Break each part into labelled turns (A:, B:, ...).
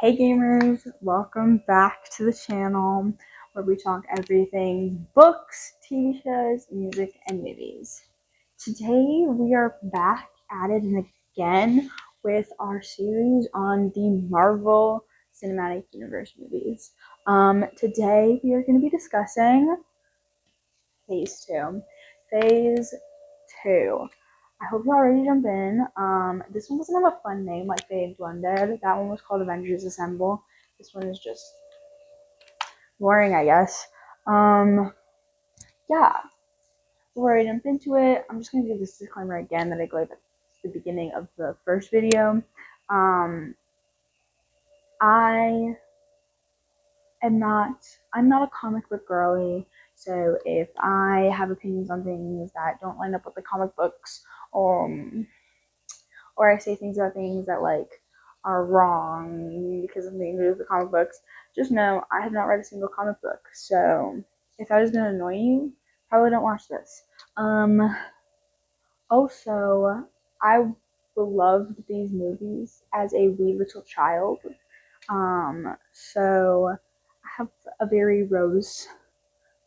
A: Hey gamers, welcome back to the channel where we talk everything books, TV shows, music, and movies. Today we are back at it again with our series on the Marvel Cinematic Universe movies. Today we are going to be discussing Phase 2. Phase 2. I hope you're all ready to jump in. This one doesn't have a fun name like Fade Blended. That one was called Avengers Assemble. This one is just boring, I guess. Yeah. Before I jump into it, I'm just going to give this disclaimer again that I gave at the beginning of the first video. I am not, I'm not a comic book girly, so if I have opinions on things that don't line up with the comic books, or I say things about things that are wrong because of things with the comic books, just know I have not read a single comic book. So if that is gonna annoy you, probably don't watch this. Also, I loved these movies as a wee little child. So I have a very rose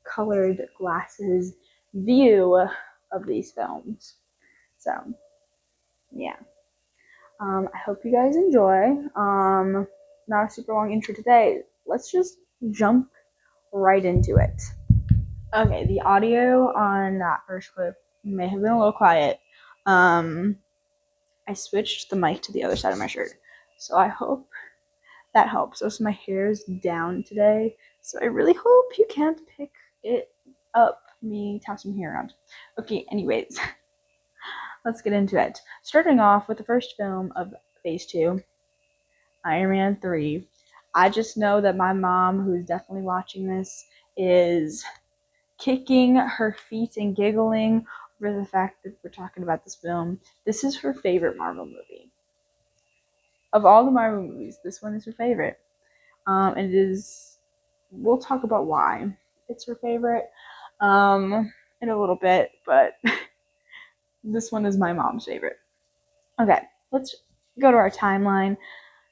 A: colored glasses view of these films. So yeah. I hope you guys enjoy. Not a super long intro today. Let's just jump right into it. Okay, the audio on that first clip may have been a little quiet. I switched the mic to the other side of my shirt, so I hope that helps. Also, my hair is down today, so I really hope you can't pick it up, me tossing my hair around. Okay, anyways, let's get into it. Starting off with the first film of Phase 2, Iron Man 3. I just know that my mom, who's definitely watching this, is kicking her feet and giggling over the fact that we're talking about this film. This is her favorite Marvel movie. Of all the Marvel movies, this one is her favorite. And it is, we'll talk about why it's her favorite in a little bit, but this one is my mom's favorite. Okay, let's go to our timeline.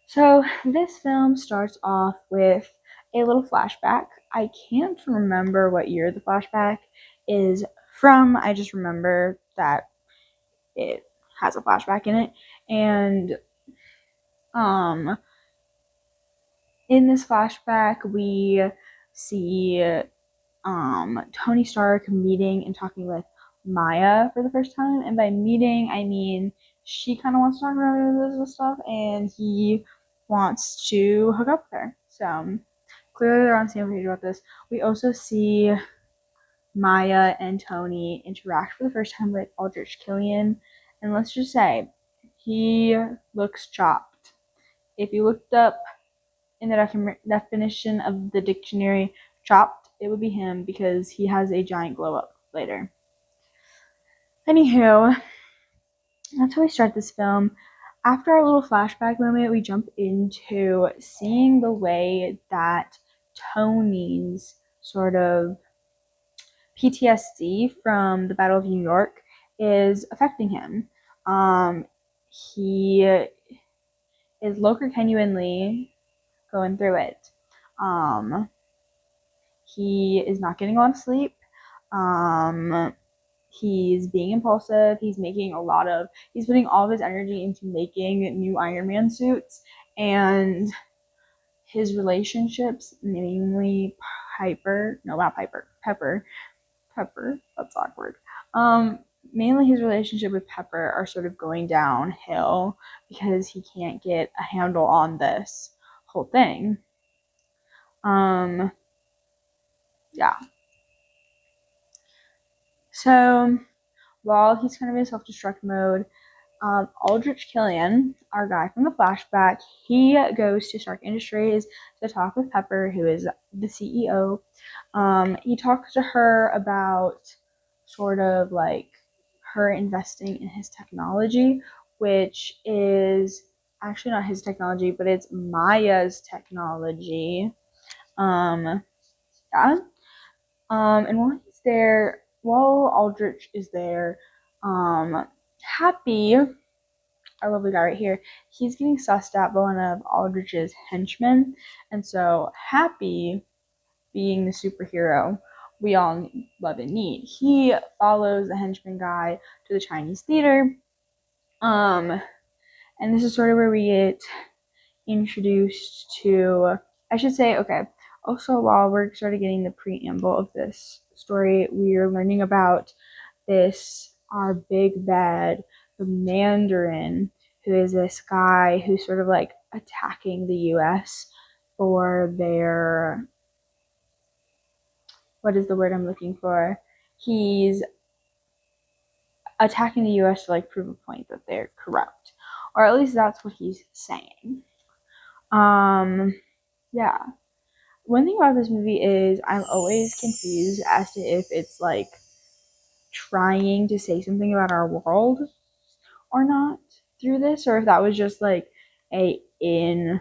A: So this film starts off with a little flashback. I can't remember what year the flashback is from. I just remember that it has a flashback in it. And in this flashback we see Tony Stark meeting and talking with Maya for the first time. And by meeting, I mean she kind of wants to talk about this stuff, and he wants to hook up with her. So clearly they're on the same page about this. We also see Maya and Tony interact for the first time with Aldrich Killian, and let's just say he looks chopped. If you looked up in the definition of the dictionary chopped, it would be him because he has a giant glow up later. Anywho, that's how we start this film. After our little flashback moment, we jump into seeing the way that Tony's sort of PTSD from the Battle of New York is affecting him. He is genuinely going through it. He is not getting a lot of sleep. He's being impulsive. He's putting all of his energy into making new Iron Man suits, and his relationships, mainly Pepper, that's awkward. Mainly his relationship with Pepper are sort of going downhill because he can't get a handle on this whole thing. Yeah. So while he's kind of in self-destruct mode, Aldrich Killian, our guy from the flashback, he goes to Stark Industries to talk with Pepper, who is the CEO. He talks to her about sort of like her investing in his technology, which is actually not his technology, but it's Maya's technology. Yeah. And while Aldrich is there, Happy our lovely guy right here, he's getting sussed out by one of Aldrich's henchmen. And so Happy, being the superhero we all love and need, he follows the henchman guy to the Chinese theater. And this is sort of where we get introduced to, I should say, okay, also while we're sort of getting the preamble of this story, we are learning about this, our big bad, the Mandarin, who is this guy who's sort of like attacking the US for their, what is the word I'm looking for? He's attacking the US to like prove a point that they're corrupt. Or at least that's what he's saying. Yeah. One thing about this movie is I'm always confused as to if it's like trying to say something about our world or not through this, or if that was just like a in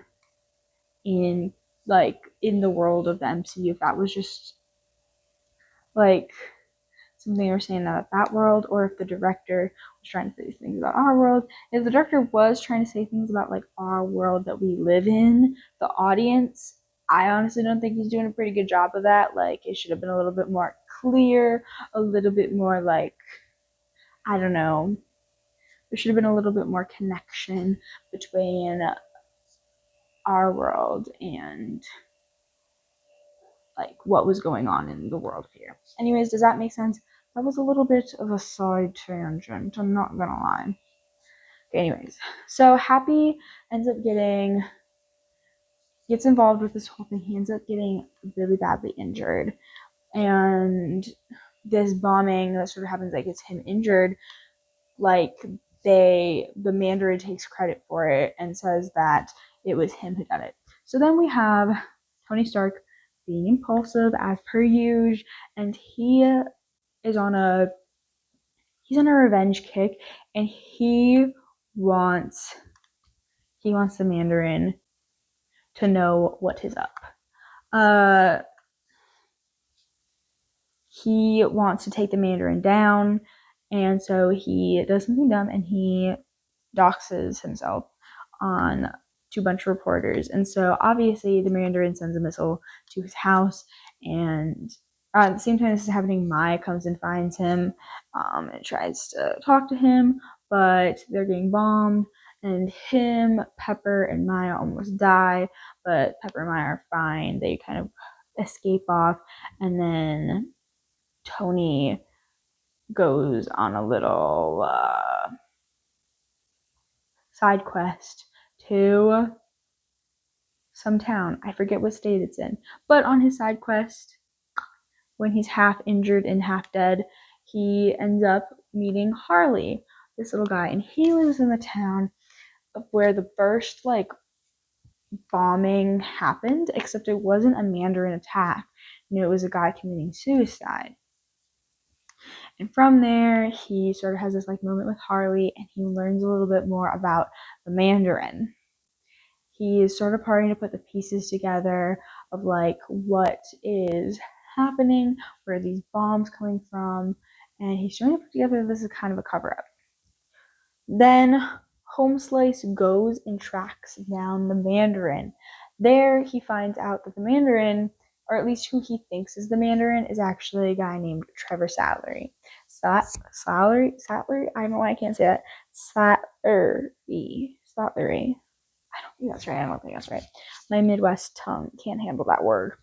A: like in the world of the MCU, if that was just like something they were saying about that world, or if the director was trying to say things about our world. If the director was trying to say things about like our world that we live in, the audience, I honestly don't think he's doing a pretty good job of that. Like, it should have been a little bit more clear, a little bit more like, I don't know, there should have been a little bit more connection between our world and like what was going on in the world here. Anyways, does that make sense? That was a little bit of a side tangent, I'm not gonna lie. Okay, anyways, so Happy gets involved with this whole thing. He ends up getting really badly injured, and this bombing that sort of happens that gets him injured, like the Mandarin takes credit for it and says that it was him who did it. So then we have Tony Stark being impulsive as per usual, and is on a revenge kick, and he wants the Mandarin to know what is up. He wants to take the Mandarin down, and so he does something dumb, and he doxes himself on to a bunch of reporters. And so obviously the Mandarin sends a missile to his house, and at the same time this is happening, Maya comes and finds him and tries to talk to him, but they're getting bombed, and him, Pepper, and Maya almost die, but Pepper and Maya are fine. They kind of escape off, and then Tony goes on a little side quest to some town. I forget what state it's in. But on his side quest, when he's half injured and half dead, he ends up meeting Harley, this little guy, and he lives in the town where the first like bombing happened, except it wasn't a Mandarin attack. It was a guy committing suicide. And from there, he sort of has this like moment with Harley, and he learns a little bit more about the Mandarin. He is sort of starting to put the pieces together of like what is happening, where are these bombs coming from, and he's trying to put together this is kind of a cover up. Then Homeslice goes and tracks down the Mandarin. There he finds out that the Mandarin, or at least who he thinks is the Mandarin, is actually a guy named Trevor Slattery. Slattery? I don't know why I can't say that. Slattery. I don't think that's right. My Midwest tongue can't handle that word.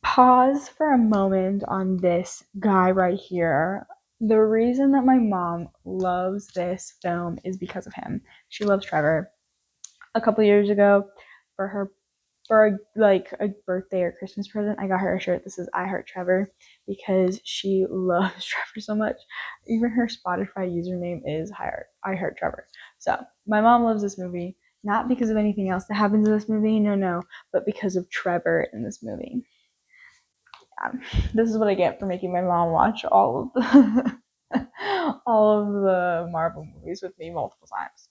A: Pause for a moment on this guy right here. The reason that my mom loves this film is because of him. She loves Trevor. A couple years ago, for a birthday or Christmas present, I got her a shirt that says I Heart Trevor, because she loves Trevor so much. Even her Spotify username is I Heart Trevor. So my mom loves this movie, not because of anything else that happens in this movie, no, but because of Trevor in this movie. This is what I get for making my mom watch all of the all of the Marvel movies with me multiple times.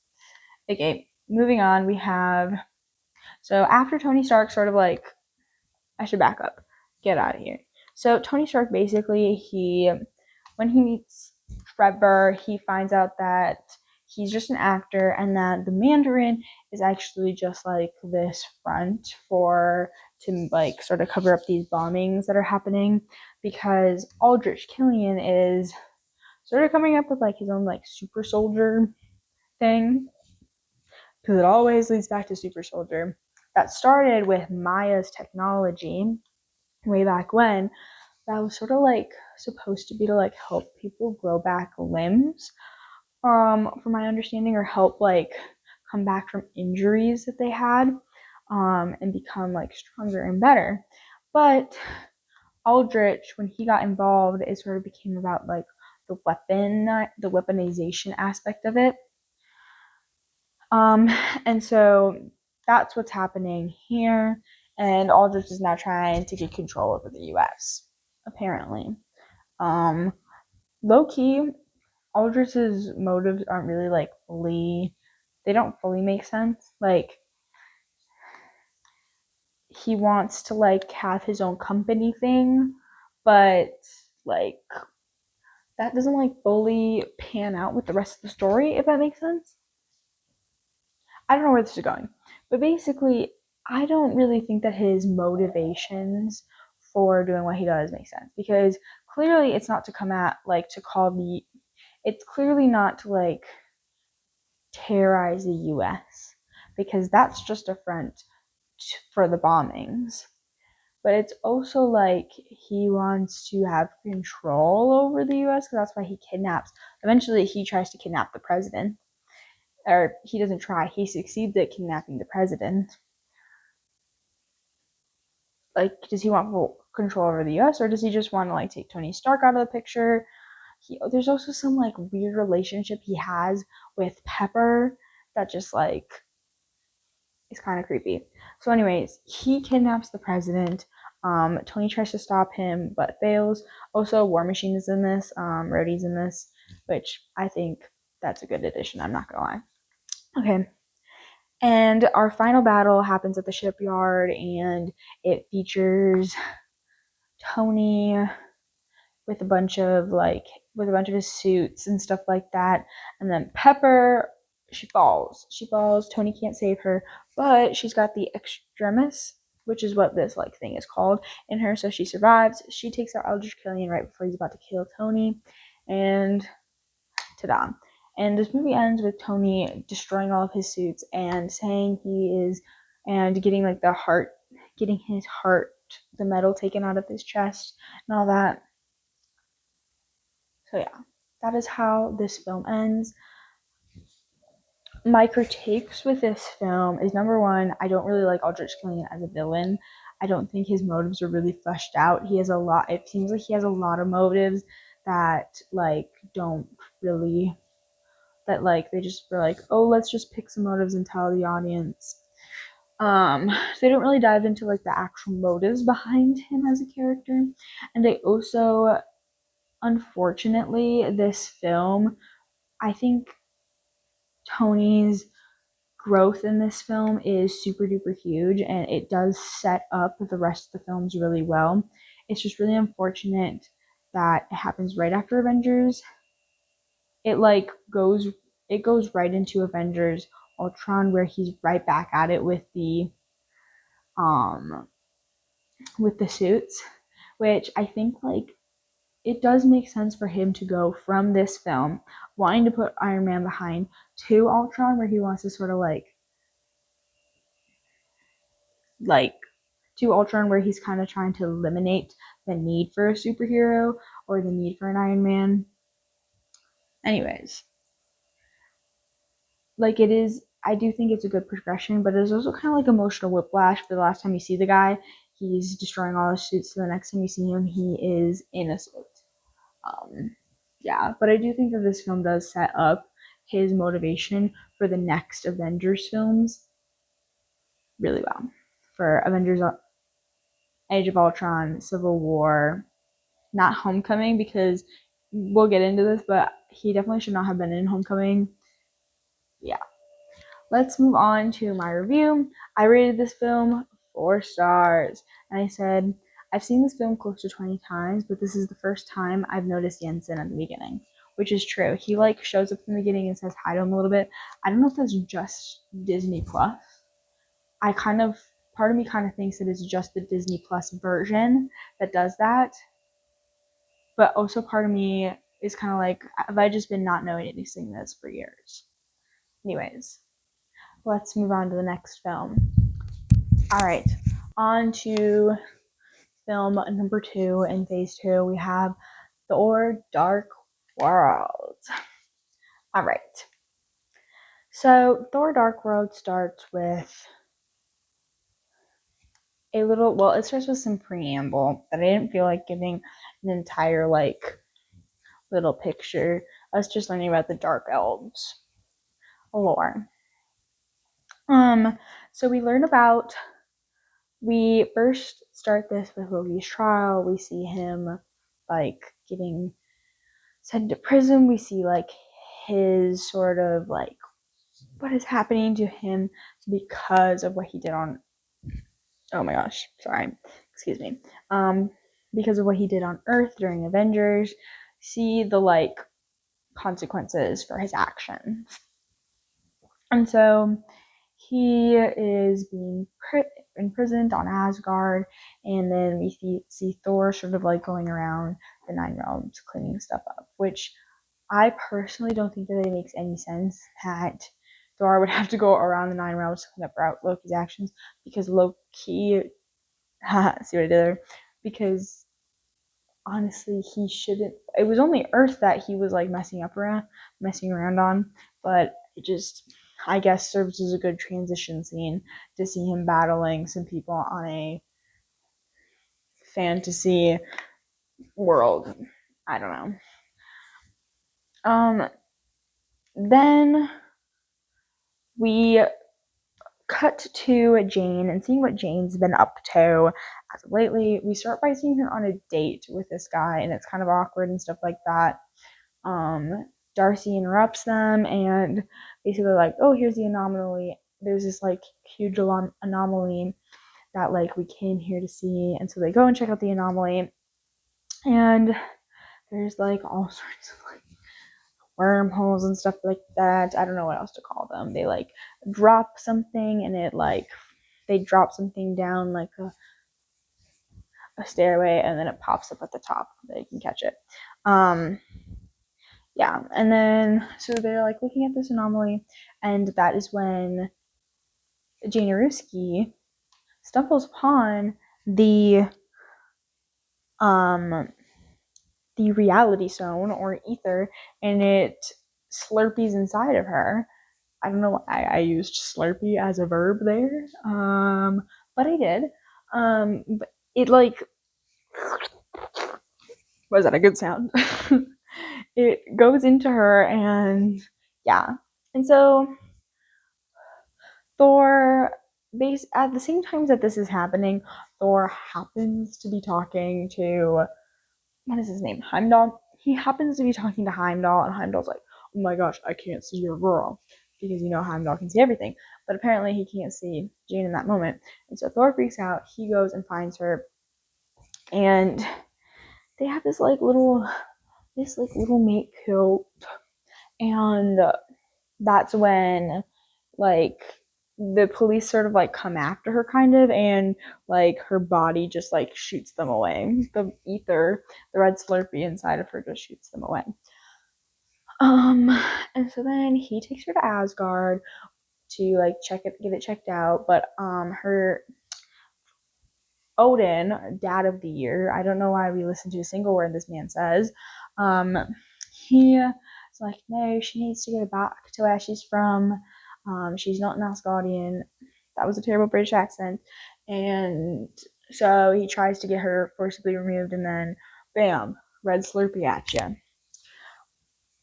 A: Okay, moving on, we have, so after Tony Stark sort of like, I should back up, get out of here. So Tony Stark basically, when he meets Trevor, he finds out that he's just an actor and that the Mandarin is actually just like this front for to like sort of cover up these bombings that are happening, because Aldrich Killian is sort of coming up with like his own like super soldier thing, because it always leads back to super soldier. That started with Maya's technology way back when, that was sort of like supposed to be to like help people grow back limbs, from my understanding, or help like come back from injuries that they had, and become like stronger and better. But Aldrich, when he got involved, it sort of became about like the weaponization aspect of it. Um, and so that's what's happening here. And Aldrich is now trying to get control over the US, apparently. Um, Low key, Aldrich's motives aren't really like they don't fully make sense. Like, he wants to like have his own company thing, but like that doesn't like fully pan out with the rest of the story, if that makes sense. I don't know where this is going, but basically, I don't really think that his motivations for doing what he does make sense, because clearly it's not to come at like to call the it's clearly not to like terrorize the US, because that's just a front for the bombings. But it's also like he wants to have control over the US, because that's why he kidnaps. Eventually, he tries to kidnap the president. Or he doesn't try, he succeeds at kidnapping the president. Like, does he want full control over the US, or does he just want to like take Tony Stark out of the picture? There's also some like weird relationship he has with Pepper that just like is kind of creepy. So, anyways, he kidnaps the president. Tony tries to stop him but fails. Also, War Machine is in this. Rhodey's in this, which I think that's a good addition. I'm not gonna lie. Okay, and our final battle happens at the shipyard, and it features Tony with a bunch of his suits and stuff like that. And then Pepper, she falls. She falls. Tony can't save her, but she's got the extremis, which is what this like thing is called, in her. So she survives. She takes out Aldrich Killian right before he's about to kill Tony, and ta-da. And this movie ends with Tony destroying all of his suits and saying he is, and getting like getting his heart, the metal taken out of his chest and all that. So yeah, that is how this film ends. My critiques with this film is, number one, I don't really like Aldrich Killian as a villain. I don't think his motives are really fleshed out. He has a lot. It seems like he has a lot of motives that like don't really that like they just were like, oh, let's just pick some motives and tell the audience. They don't really dive into like the actual motives behind him as a character, and they also, unfortunately, this film, I think Tony's growth in this film is super duper huge, and it does set up the rest of the films really well. It's just really unfortunate that it happens right after Avengers. It like goes right into Avengers Ultron, where he's right back at it um with the suits, which I think like it does make sense for him to go from this film wanting to put Iron Man behind to Ultron, where he wants to sort of like to Ultron, where he's kind of trying to eliminate the need for a superhero or the need for an Iron Man. Anyways, like it is, I do think it's a good progression, but it's also kind of like emotional whiplash. For the last time you see the guy, he's destroying all his suits. So the next time you see him, he is in a suit. Yeah, but I do think that this film does set up his motivation for the next Avengers films really well. For Avengers Age of Ultron, Civil War, not Homecoming, because we'll get into this, but he definitely should not have been in Homecoming. Yeah. Let's move on to my review. I rated this film 4 stars, and I said, I've seen this film close to 20 times, but this is the first time I've noticed Jensen at the beginning, which is true. He like shows up in the beginning and says hi to him a little bit. I don't know if that's just Disney Plus. Part of me kind of thinks that it's just the Disney Plus version that does that. But also part of me is kind of like, have I just been not knowing anything this for years? Anyways, let's move on to the next film. All right, on to film number 2 in phase 2. We have Thor Dark World. All right. So Thor Dark World starts with it starts with some preamble that I didn't feel like giving an entire like little picture. Us just learning about the Dark Elves lore. So we first start this with Loki's trial. We see him like getting sent to prison. We see like his sort of like what is happening to him because of what he did on oh my gosh, sorry, excuse me. Because of what he did on Earth during Avengers, see the like consequences for his actions. And so he is being imprisoned on Asgard, and then we see Thor sort of like going around the Nine Realms cleaning stuff up, which I personally don't think that it makes any sense that Thor would have to go around the Nine Realms to clean up Loki's actions, because Loki, see what I did there? Because honestly, he shouldn't. It was only Earth that he was like messing around on, but it just, I guess, serves as a good transition scene to see him battling some people on a fantasy world. I don't know. Then we cut to Jane and seeing what Jane's been up to as of lately. We start by seeing her on a date with this guy, and it's kind of awkward and stuff like that. Darcy interrupts them and basically like, oh, here's the anomaly. There's this like huge anomaly that like we came here to see, and so they go and check out the anomaly, and there's like all sorts of like wormholes and stuff like that. I don't know what else to call them. They like drop something, and they drop something down like a stairway, and then it pops up at the top. They can catch it. Yeah, and then so they're like looking at this anomaly, and that is when Jane Aruski stumbles upon the reality stone or ether, and it slurpees inside of her. I don't know why I used slurpee as a verb there, but I did. But it like, was that a good sound? It goes into her, and yeah, and so Thor, at the same time that this is happening, Thor happens to be talking to, what is his name? Heimdall. He happens to be talking to Heimdall, and Heimdall's like, oh my gosh, I can't see your girl. Because Heimdall can see everything. But apparently he can't see Jane in that moment. And so Thor freaks out. He goes and finds her. And they have this little mate cute. And that's when like the police sort of like come after her kind of, and like her body just like shoots them away. The ether, the red slurpee inside of her just shoots them away. And so then he takes her to Asgard to like get it checked out, but her Odin, dad of the year, I don't know why we listen to a single word this man says. He's like, no, she needs to go back to where she's from. She's not an Asgardian. That was a terrible British accent. And so he tries to get her forcibly removed, and then bam, red slurpee at you.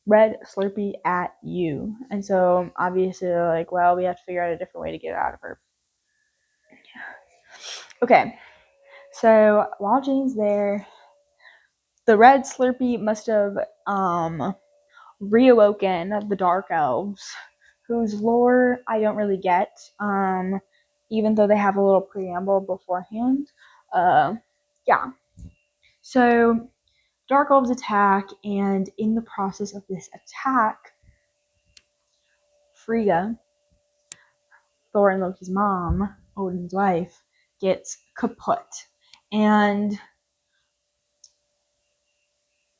A: Red slurpee at you. And so obviously they're like, well, we have to figure out a different way to get out of her. Okay, so while Jane's there, the red slurpee must have reawoken the dark elves, whose lore I don't really get, even though they have a little preamble beforehand. Yeah. So dark elves attack, and in the process of this attack, Frigga, Thor and Loki's mom, Odin's wife, gets kaput. And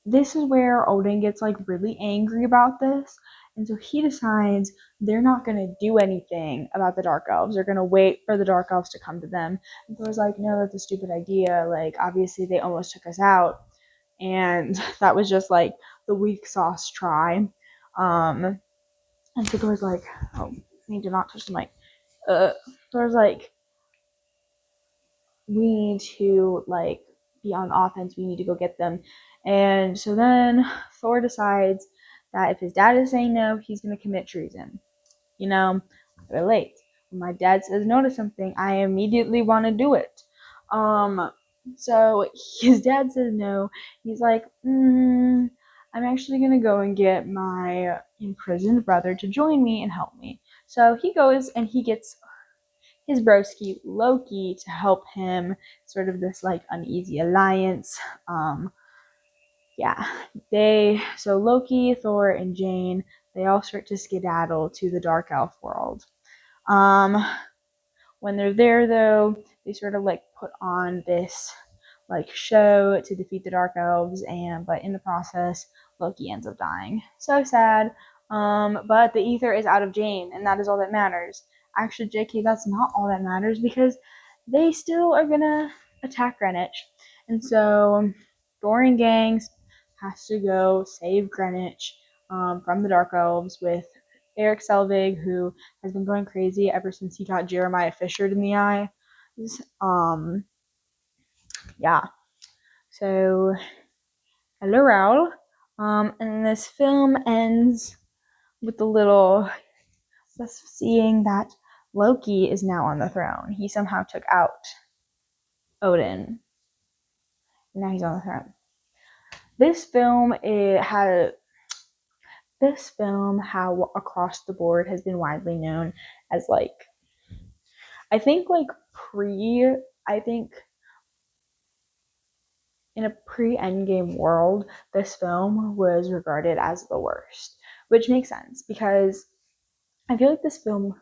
A: this is where Odin gets like really angry about this. And so he decides they're not going to do anything about the Dark Elves. They're going to wait for the Dark Elves to come to them. And Thor's like, no, that's a stupid idea. Like, obviously, they almost took us out. And that was just like the weak sauce try. And so Thor's like, oh, I need to not touch the mic. Thor's like, we need to like be on offense. We need to go get them. And so then Thor decides that if his dad is saying no, he's going to commit treason. You know, relate. When my dad says no to something, I immediately want to do it. So his dad says no. He's like, I'm actually going to go and get my imprisoned brother to join me and help me. So he goes and he gets his broski Loki to help him, sort of this like uneasy alliance. So Loki, Thor, and Jane, they all start to skedaddle to the Dark Elf world. When they're there though, they sort of like put on this like show to defeat the Dark Elves, but in the process, Loki ends up dying. So sad. But the ether is out of Jane, and that is all that matters. Actually, JK, that's not all that matters because they still are gonna attack Greenwich. And so Thor and Gangs has to go save Greenwich from the Dark Elves with Eric Selvig, who has been going crazy ever since he got Jeremiah fissured in the eye. Yeah. So, hello, Raul. And this film ends with the little us seeing that Loki is now on the throne. He somehow took out Odin. And now he's on the throne. This film, how across the board has been widely known as like, I think in a pre-Endgame world, this film was regarded as the worst, which makes sense because I feel like this film,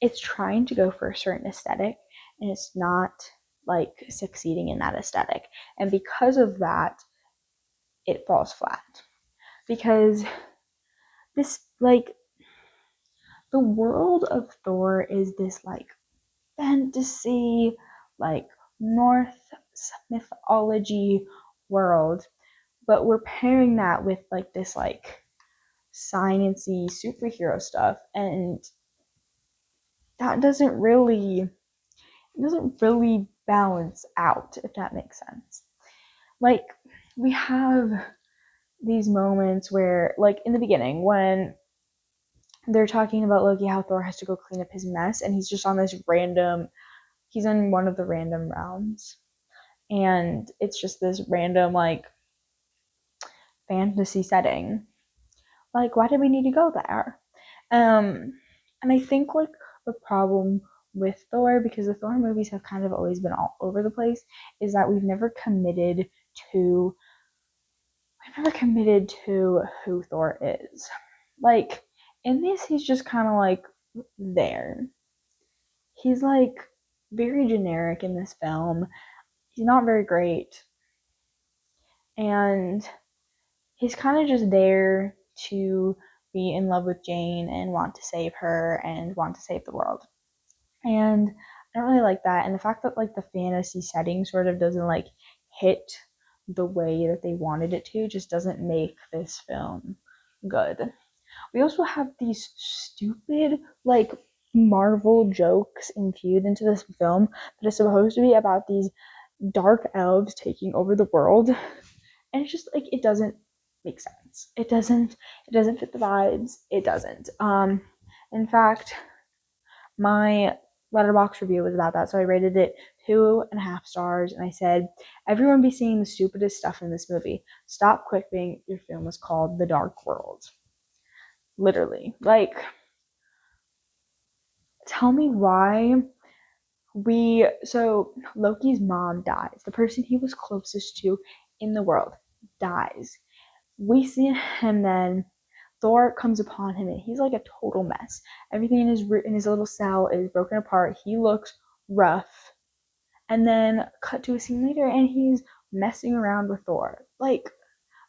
A: it's trying to go for a certain aesthetic and it's not like succeeding in that aesthetic. And because of that, it falls flat. Because this, like, the world of Thor is this like fantasy, like Norse mythology world, but we're pairing that with like this like science-y superhero stuff, and that doesn't really balance out, if that makes sense. Like, we have these moments where, like in the beginning, when they're talking about Loki, how Thor has to go clean up his mess, and he's just on he's in one of the random rounds, and it's just this random like fantasy setting. Like, why did we need to go there? And I think like the problem with Thor, because the Thor movies have kind of always been all over the place, is that we've never committed to who Thor is. Like, in this, he's just kind of like there. He's like very generic in this film. He's not very great. And he's kind of just there to be in love with Jane and want to save her and want to save the world. And I don't really like that. And the fact that like the fantasy setting sort of doesn't like hit the way that they wanted it to just doesn't make this film good. We also have these stupid like Marvel jokes infused into this film that is supposed to be about these dark elves taking over the world, and it's just like it doesn't make sense. It doesn't fit the vibes. It doesn't. In fact, my letterbox review was about that, so I rated it 2.5 stars, and I said, everyone be seeing the stupidest stuff in this movie. Stop quipping. Your film was called The Dark World. Literally. Like, tell me why So Loki's mom dies. The person he was closest to in the world dies. We see him then. Thor comes upon him and he's like a total mess. Everything in his little cell is broken apart. He looks rough. And then cut to a scene later and he's messing around with Thor. Like,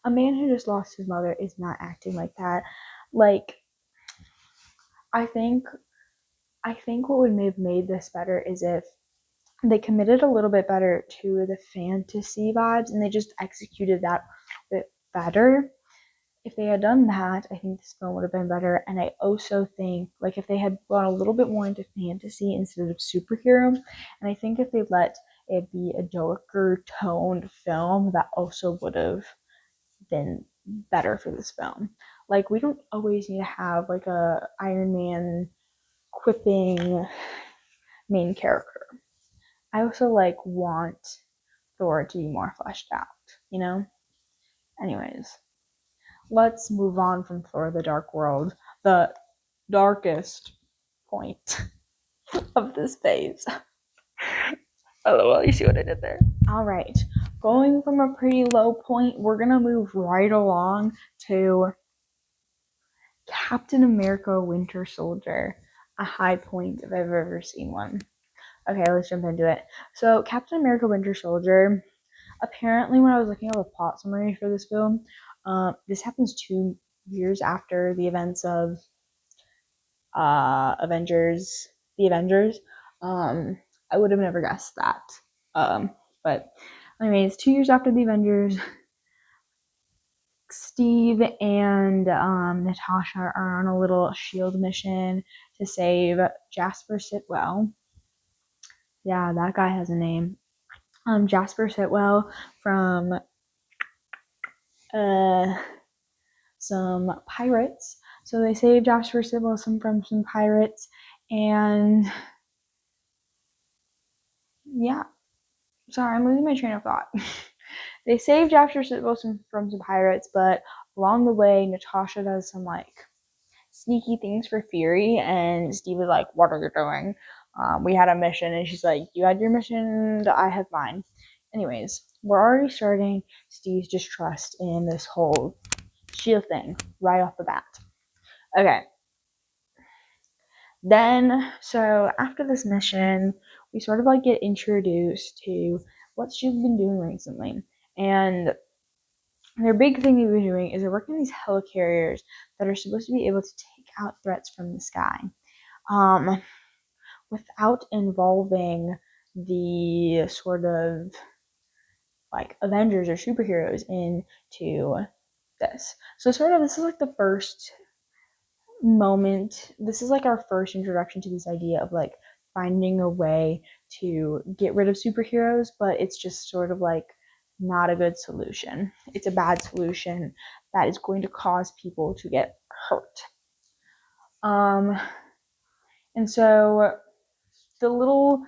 A: a man who just lost his mother is not acting like that. Like, I think what would have made this better is if they committed a little bit better to the fantasy vibes and they just executed that a bit better. If they had done that, I think this film would have been better. And I also think, like, if they had gone a little bit more into fantasy instead of superhero, and I think if they let it be a darker toned film, that also would have been better for this film. Like, we don't always need to have like a Iron Man quipping main character. I also like want Thor to be more fleshed out, you know? Anyways, let's move on from Thor the Dark World, the darkest point of this phase. Oh, well, you see what I did there. All right, going from a pretty low point, we're gonna move right along to Captain America Winter Soldier, a high point if I've ever seen one. Okay, let's jump into it. So, Captain America Winter Soldier, apparently, when I was looking at the plot summary for this film, this happens 2 years after the events of Avengers, the Avengers. I would have never guessed that. But anyways, 2 years after the Avengers, Steve and Natasha are on a little shield mission to save Jasper Sitwell. Yeah, that guy has a name. Jasper Sitwell from some pirates. So they save Jasper Sitwell from some pirates, and yeah. Sorry, I'm losing my train of thought. They save Jasper Sitwell from some pirates, but along the way, Natasha does some like sneaky things for Fury, and Steve is like, "What are you doing? We had a mission," and she's like, "You had your mission, I have mine." Anyways, we're already starting Steve's distrust in this whole shield thing right off the bat. Okay. Then, so after this mission, we sort of like get introduced to what Shield's been doing recently. And their big thing they've been doing is they're working on these helicarriers that are supposed to be able to take out threats from the sky. Without involving the sort of like Avengers or superheroes into this. So sort of this is like the first moment. This is like our first introduction to this idea of like finding a way to get rid of superheroes, but it's just sort of like not a good solution. It's a bad solution that is going to cause people to get hurt. And so the little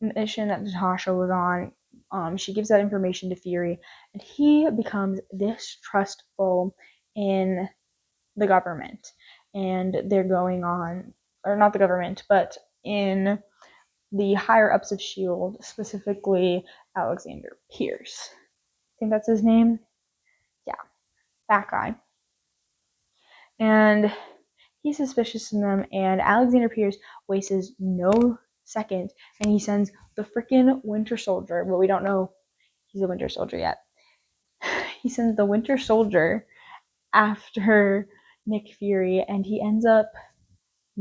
A: mission that Natasha was on, she gives that information to Fury, and he becomes distrustful in the government. And they're going on, or not the government, but in the higher ups of S.H.I.E.L.D., specifically Alexander Pierce. I think that's his name. Yeah, that guy. And he's suspicious of them, and Alexander Pierce wastes no second, and he sends the freaking Winter Soldier, but we don't know he's a Winter Soldier yet. He sends the Winter Soldier after Nick Fury, and he ends up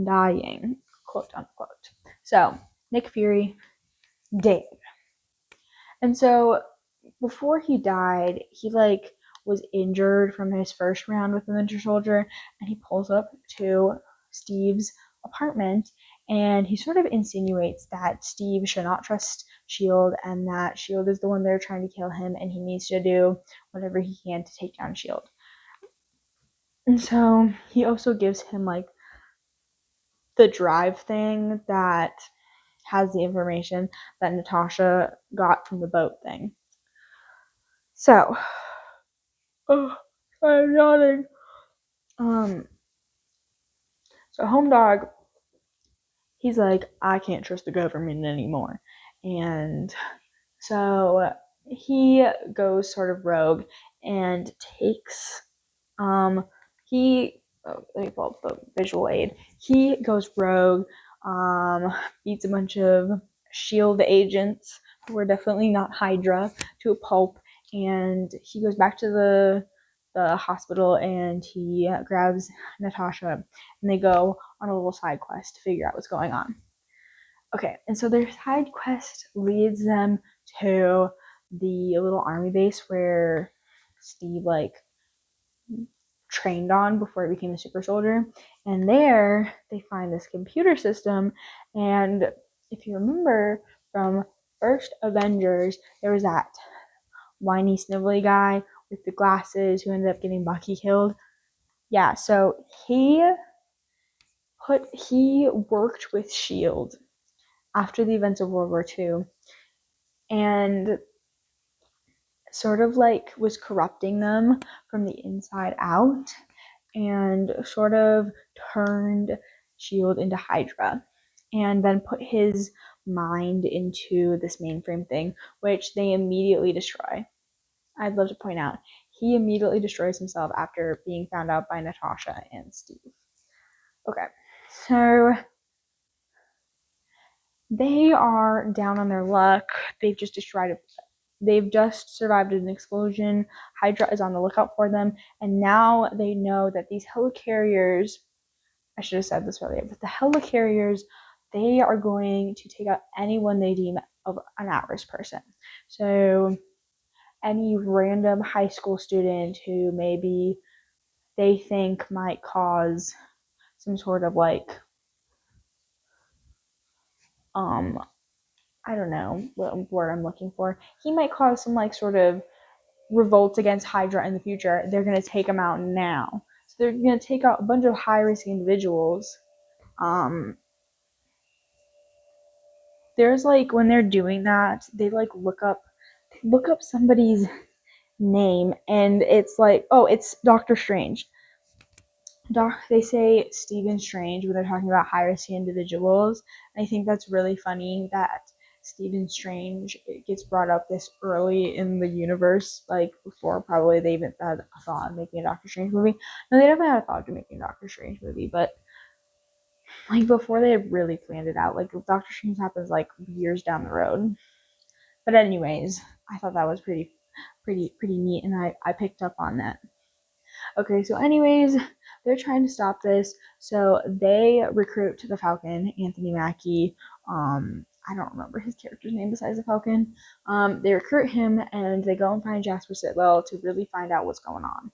A: dying, quote unquote. So, Nick Fury, dead. And so, before he died, he like was injured from his first round with the Winter Soldier, and he pulls up to Steve's apartment, and he sort of insinuates that Steve should not trust S.H.I.E.L.D. and that S.H.I.E.L.D. is the one they're trying to kill him, and he needs to do whatever he can to take down S.H.I.E.L.D. And so he also gives him like the drive thing that has the information that Natasha got from the boat thing. So, oh, I'm yawning. So Home Dog he's like, I can't trust the government anymore. And so he goes sort of rogue and takes he let me pull up the visual aid. He goes rogue, beats a bunch of shield agents who are definitely not Hydra to a pulp, and he goes back to the hospital and he grabs Natasha and they go on a little side quest to figure out what's going on. Okay, and so their side quest leads them to the little army base where Steve like trained on before he became a super soldier. And there they find this computer system. And if you remember from first Avengers, there was that whiny snivelly guy with the glasses who ended up getting Bucky killed. Yeah, so he worked with SHIELD after the events of World War II and sort of like was corrupting them from the inside out and sort of turned SHIELD into Hydra and then put his mind into this mainframe thing, which they immediately destroy. I'd love to point out, he immediately destroys himself after being found out by Natasha and Steve. Okay, so they are down on their luck. They've just survived an explosion. Hydra is on the lookout for them, and now they know that these helicarriers, I should have said this earlier, but the helicarriers, they are going to take out anyone they deem of an at-risk person. So any random high school student who maybe they think might cause some sort of like I don't know what word I'm looking for. He might cause some like sort of revolt against Hydra in the future. They're going to take him out now. So they're going to take out a bunch of high-risk individuals. There's like when they're doing that, they like look up somebody's name, and it's like, oh, it's Doctor Strange. They say Stephen Strange when they're talking about high-risk individuals. And I think that's really funny that Stephen Strange gets brought up this early in the universe, like before probably they even had a thought of making a Doctor Strange movie. No, they never had a thought of making a Doctor Strange movie, but like before they had really planned it out. Like Doctor Strange happens like years down the road. But anyways, I thought that was pretty neat, and I picked up on that. Okay, so anyways, they're trying to stop this, so they recruit the Falcon, Anthony Mackie. I don't remember his character's name besides the Falcon. They recruit him, and they go and find Jasper Sitwell to really find out what's going on.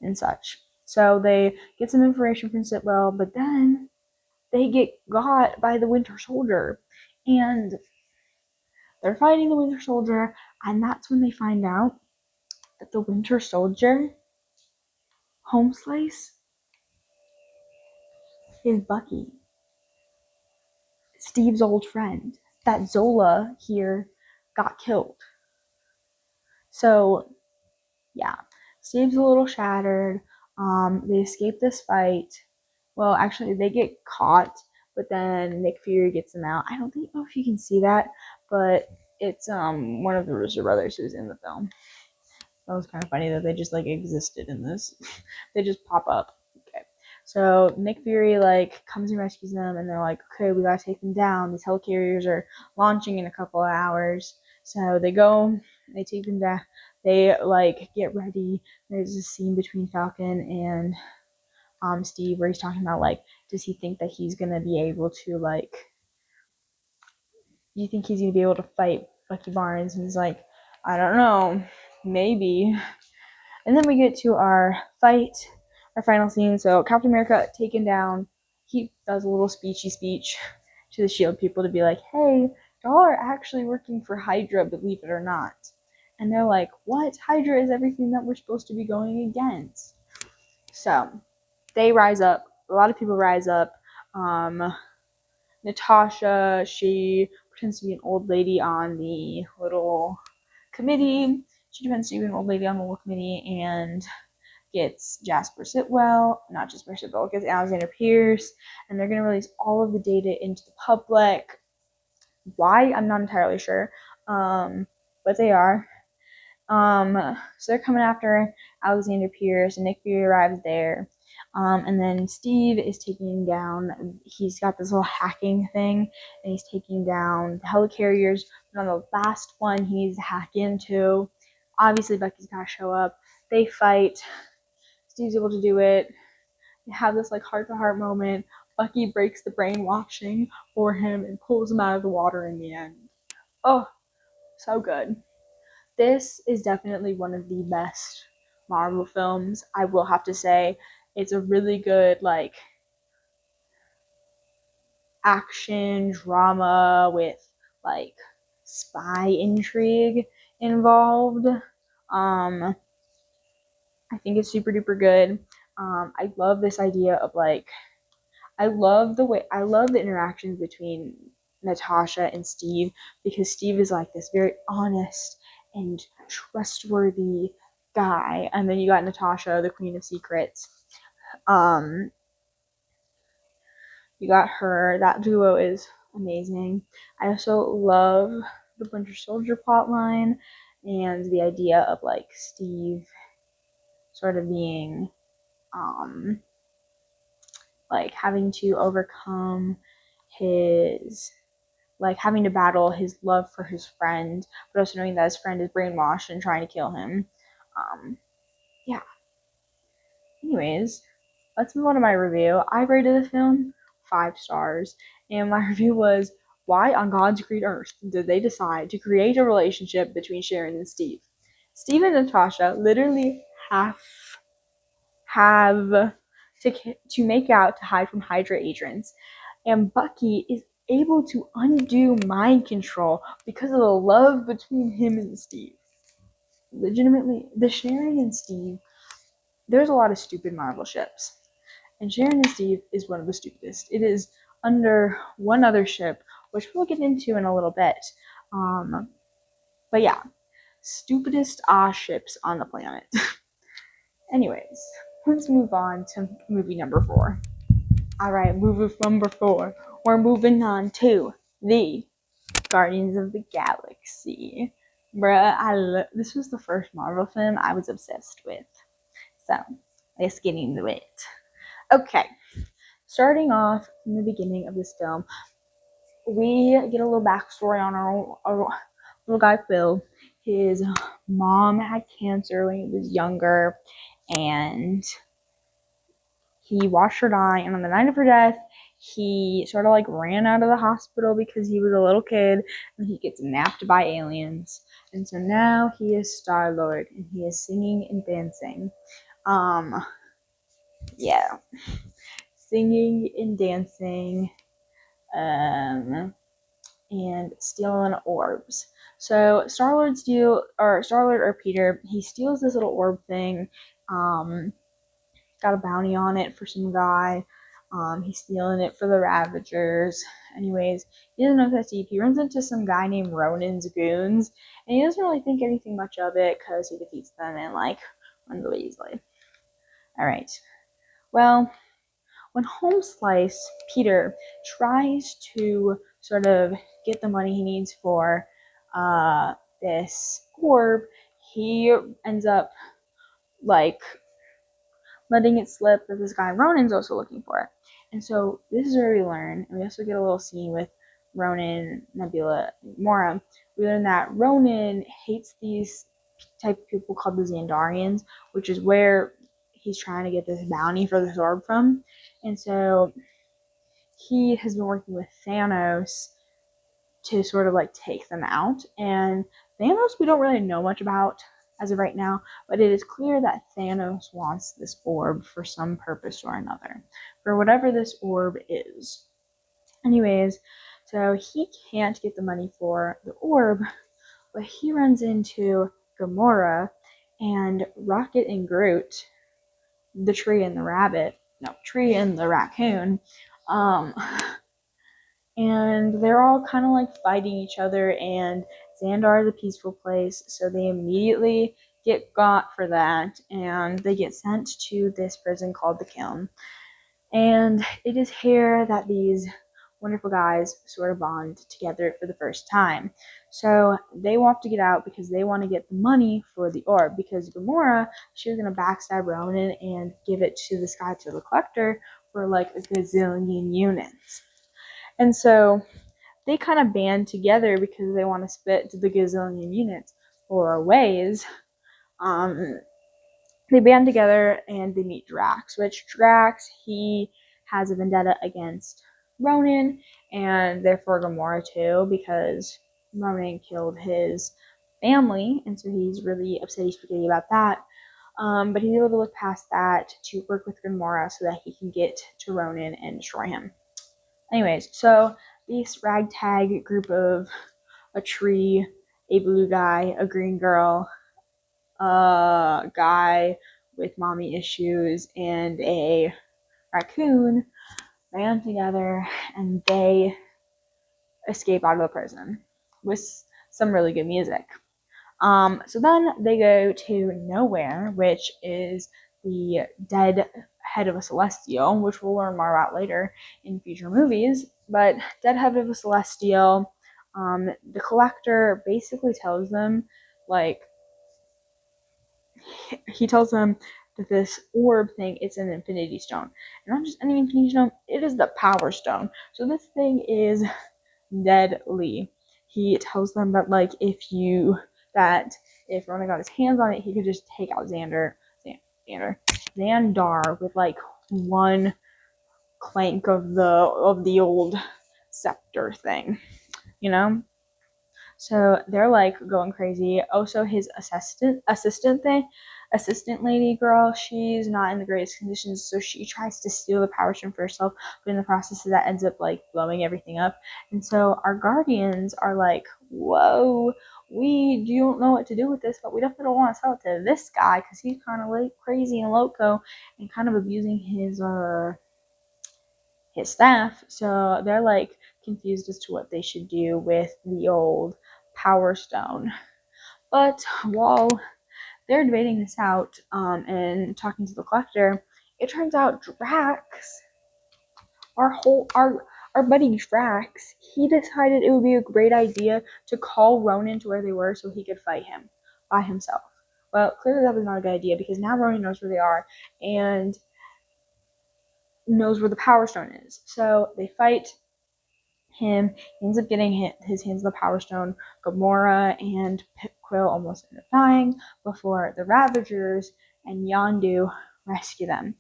A: And such. So they get some information from Sitwell, but then they get got by the Winter Soldier, and they're fighting the Winter Soldier, and that's when they find out that the Winter Soldier, Home Slice, is Bucky, Steve's old friend, that Zola here got killed. So, yeah, Steve's a little shattered. They escape this fight. Well, actually, they get caught, but then Nick Fury gets them out. I don't know if you can see that, but it's one of the Russo brothers who's in the film. That was kind of funny that they just like existed in this. They just pop up. Okay. So Nick Fury like comes and rescues them, and they're like, okay, we gotta take them down. These helicarriers are launching in a couple of hours. So they go, they take them down. They like get ready. There's a scene between Falcon and Steve where he's talking about like, does he think that he's gonna be able to like, do you think he's gonna be able to fight Bucky Barnes? And he's like, I don't know, maybe. And then we get to our fight, our final scene. So Captain America taken down. He does a little speech to the SHIELD people to be like, hey, y'all are actually working for Hydra, believe it or not. And they're like, what? Hydra is everything that we're supposed to be going against. So they rise up. A lot of people rise up. Natasha, she pretends to be an old lady on the little committee. She pretends to be an old lady on the little committee, and gets Jasper Sitwell, not Jasper Sitwell, gets Alexander Pierce, and they're going to release all of the data into the public. Why? I'm not entirely sure, but they are. So they're coming after Alexander Pierce, and Nick Fury arrives there. And then Steve is taking down, he's got this little hacking thing, and he's taking down the helicarriers. But on the last one he needs to hack into, obviously Bucky's got to show up. They fight. Steve's able to do it. They have this like heart-to-heart moment. Bucky breaks the brainwashing for him and pulls him out of the water in the end. Oh, so good. This is definitely one of the best Marvel films, I will have to say. It's a really good, like, action drama with, like, spy intrigue involved. I think it's super duper good. I love this idea of, like, I love the interactions between Natasha and Steve, because Steve is like this very honest and trustworthy guy, and then you got Natasha, the Queen of Secrets. You got her. That duo is amazing. I also love the Winter Soldier plotline and the idea of like Steve sort of being like having to overcome his like having to battle his love for his friend, but also knowing that his friend is brainwashed and trying to kill him. Yeah. Anyways, let's move on to my review. I rated the film 5 stars, and my review was, why on God's green earth did they decide to create a relationship between Sharon and Steve? Steve and Natasha literally have to make out to hide from Hydra agents, and Bucky is able to undo mind control because of the love between him and Steve. Legitimately, the Sharon and Steve, there's a lot of stupid Marvel ships, and Sharon and Steve is one of the stupidest. It is under one other ship, which we'll get into in a little bit. But yeah, stupidest ships on the planet. Anyways, let's move on to movie number 4. Alright, movie number 4. We're moving on to the Guardians of the Galaxy. Bruh, this was the first Marvel film I was obsessed with. So, let's get into it. Okay, starting off from the beginning of this film, we get a little backstory on our little guy Phil. His mom had cancer when he was younger, and he watched her die, and on the night of her death, he sort of like ran out of the hospital because he was a little kid, and he gets napped by aliens. And so now he is Star-Lord, and he is singing and dancing. Yeah. Singing and dancing, and stealing orbs. So Star-Lord or Peter, he steals this little orb thing, got a bounty on it for some guy. He's stealing it for the Ravagers. Anyways, he doesn't know that's deep. He runs into some guy named Ronin's goons, and he doesn't really think anything much of it because he defeats them and like runs away easily. Alright. Well, when Home Slice, Peter, tries to sort of get the money he needs for this orb, he ends up like letting it slip that this guy Ronan's also looking for it. And so this is where we learn, and we also get a little scene with Ronan, Nebula, Mora. We learn that Ronan hates these type of people called the Xandarians, which is where he's trying to get this bounty for this orb from. And so he has been working with Thanos to sort of like take them out. And Thanos we don't really know much about as of right now, but it is clear that Thanos wants this orb for some purpose or another, for whatever this orb is. Anyways, so he can't get the money for the orb, but he runs into Gamora and Rocket and Groot, the tree and the raccoon, and they're all kind of like fighting each other, and Xandar is a peaceful place, so they immediately get got for that, and they get sent to this prison called the Kiln. And it is here that these wonderful guys sort of bond together for the first time. So they want to get out because they want to get the money for the orb, because Gamora, she was going to backstab Ronan and give it to this guy, to the collector, for like a gazillion units. And so they kind of band together because they want to split the gazillion units for ways. Um, they band together and they meet Drax, which Drax, he has a vendetta against Ronan and therefore Gamora too, because Ronan killed his family, and so he's really upset, he's spaghetti about that. But he's able to look past that to work with Gamora so that he can get to Ronan and destroy him. Anyways, so this ragtag group of a tree, a blue guy, a green girl, a guy with mommy issues, and a raccoon band together and they escape out of the prison with some really good music. So then they go to Nowhere, which is the dead head of a Celestial, which we'll learn more about later in future movies. But dead head of a Celestial, the Collector basically tells them, like, he tells them that this orb thing is an Infinity Stone. And not just any Infinity Stone, it is the Power Stone. So this thing is deadly. He tells them that, like, if Ronan got his hands on it, he could just take out Xandar with like one clank of the old scepter thing, you know. So they're like going crazy. Also, his assistant lady girl, she's not in the greatest conditions, so she tries to steal the power stone for herself, but in the process that ends up like blowing everything up. And so our guardians are like, whoa, we don't know what to do with this, but we definitely don't want to sell it to this guy because he's kind of like crazy and loco and kind of abusing his staff. So they're like confused as to what they should do with the old Power Stone. But while they're debating this out and talking to the collector, it turns out Drax, our buddy Drax, he decided it would be a great idea to call Ronan to where they were so he could fight him by himself. Well, clearly that was not a good idea because now Ronan knows where they are and knows where the Power Stone is. So they fight him. He ends up getting his hands on the Power Stone. Gamora and Quill almost end up dying before the Ravagers and Yondu rescue them.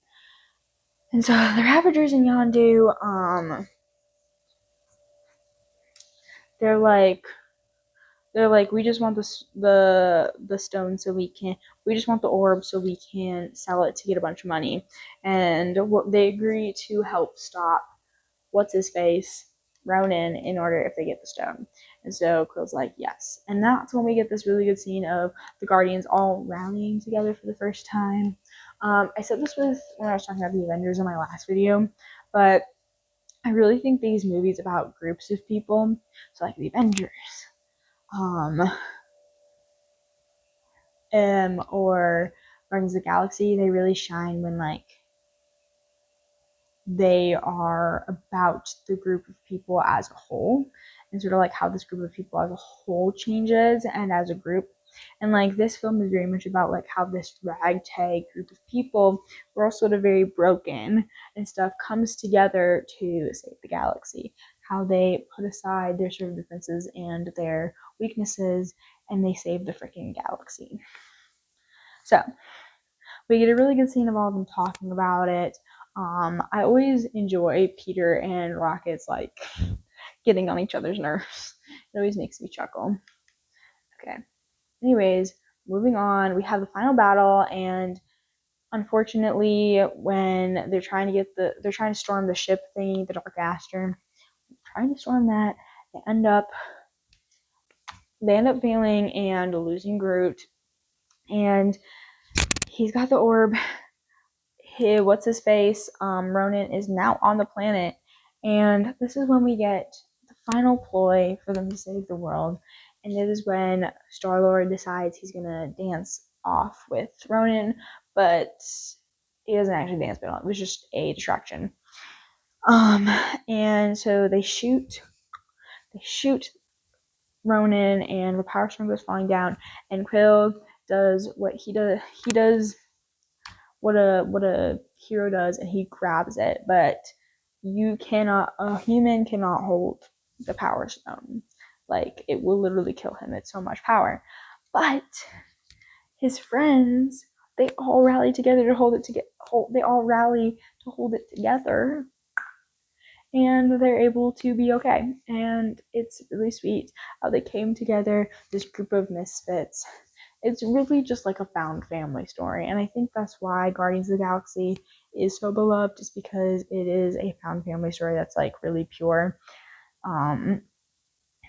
A: And so the Ravagers and Yondu, they're like, we just want the stone so we just want the orb so we can sell it to get a bunch of money. And they agree to help stop what's his face, Ronan, in order if they get the stone. And so Quill's like, yes. And that's when we get this really good scene of the Guardians all rallying together for the first time. I said this when I was talking about the Avengers in my last video, but I really think these movies about groups of people, so like the Avengers, or Guardians of the Galaxy, they really shine when like they are about the group of people as a whole and sort of like how this group of people as a whole changes and as a group. And like this film is very much about like how this ragtag group of people, we're all sort of very broken and stuff, comes together to save the galaxy. How they put aside their sort of differences and their weaknesses and they save the freaking galaxy. So we get a really good scene of all of them talking about it. I always enjoy Peter and Rocket's like getting on each other's nerves. It always makes me chuckle. Okay. Anyways, moving on, we have the final battle, and unfortunately, when they're trying to storm the ship thingy, the Dark Aster, trying to storm that, they end up failing and losing Groot, and he's got the orb. What's his face? Ronan is now on the planet, and this is when we get the final ploy for them to save the world. And it is when Star-Lord decides he's gonna dance off with Ronan, but he doesn't actually dance, but it was just a distraction. And so they shoot Ronan, and the power stone goes falling down, and Quill does what he does. He does what a hero does, and he grabs it. But a human cannot hold the power stone. Like, it will literally kill him. It's so much power. But his friends, they all rally together to hold it together. They all rally to hold it together, and they're able to be okay. And it's really sweet how they came together, this group of misfits. It's really just like a found family story, and I think that's why Guardians of the Galaxy is so beloved, just because it is a found family story that's like really pure.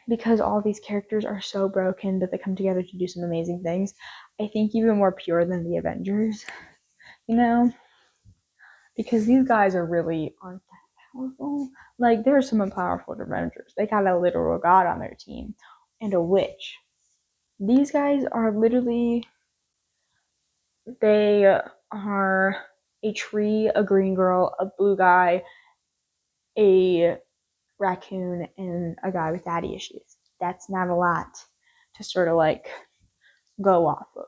A: Because all these characters are so broken, but they come together to do some amazing things. I think even more pure than the Avengers, you know, because these guys are really aren't that powerful. Like, there's some powerful Avengers. They got a literal god on their team and a witch. These guys are literally, they are a tree, a green girl, a blue guy, a raccoon, and a guy with daddy issues. That's not a lot to sort of like go off of.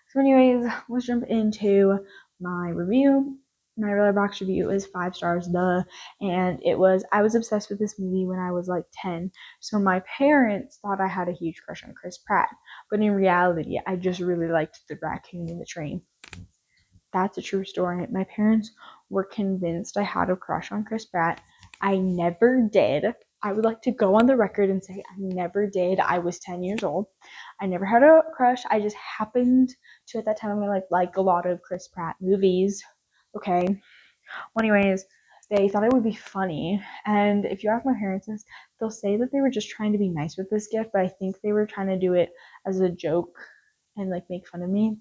A: So anyways, let's jump into my review. My Letterboxd review is 5 stars, and I was obsessed with this movie when I was like 10. So my parents thought I had a huge crush on Chris Pratt, but in reality, I just really liked the raccoon in the train. That's a true story. My parents were convinced I had a crush on Chris Pratt. I never did. I would like to go on the record and say I never did. I was 10 years old. I never had a crush. I just happened to, at that time, like a lot of Chris Pratt movies. Okay. Well, anyways, they thought it would be funny. And if you ask my parents this, they'll say that they were just trying to be nice with this gift, but I think they were trying to do it as a joke and like make fun of me.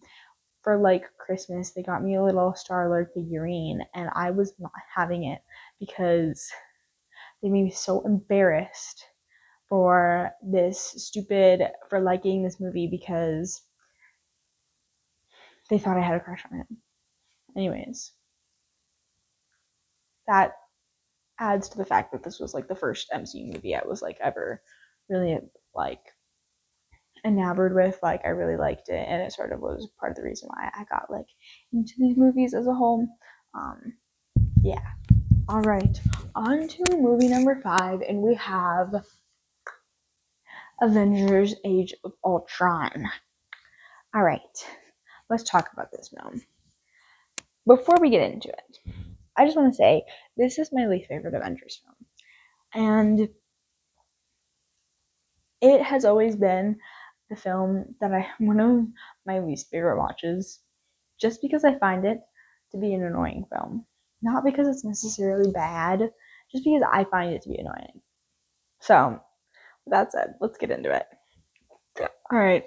A: For like Christmas, they got me a little Star-Lord figurine, and I was not having it because they made me so embarrassed for liking this movie because they thought I had a crush on him. Anyways, that adds to the fact that this was like the first MCU movie I was like ever really like enamored with. Like, I really liked it, and it sort of was part of the reason why I got like into these movies as a whole. Yeah. All right, on to movie number 5, and we have Avengers Age of Ultron. All right, let's talk about this film. Before we get into it, I just want to say this is my least favorite Avengers film. And it has always been the film that one of my least favorite watches, just because I find it to be an annoying film. Not because it's necessarily bad, just because I find it to be annoying. So, with that said, let's get into it. All right.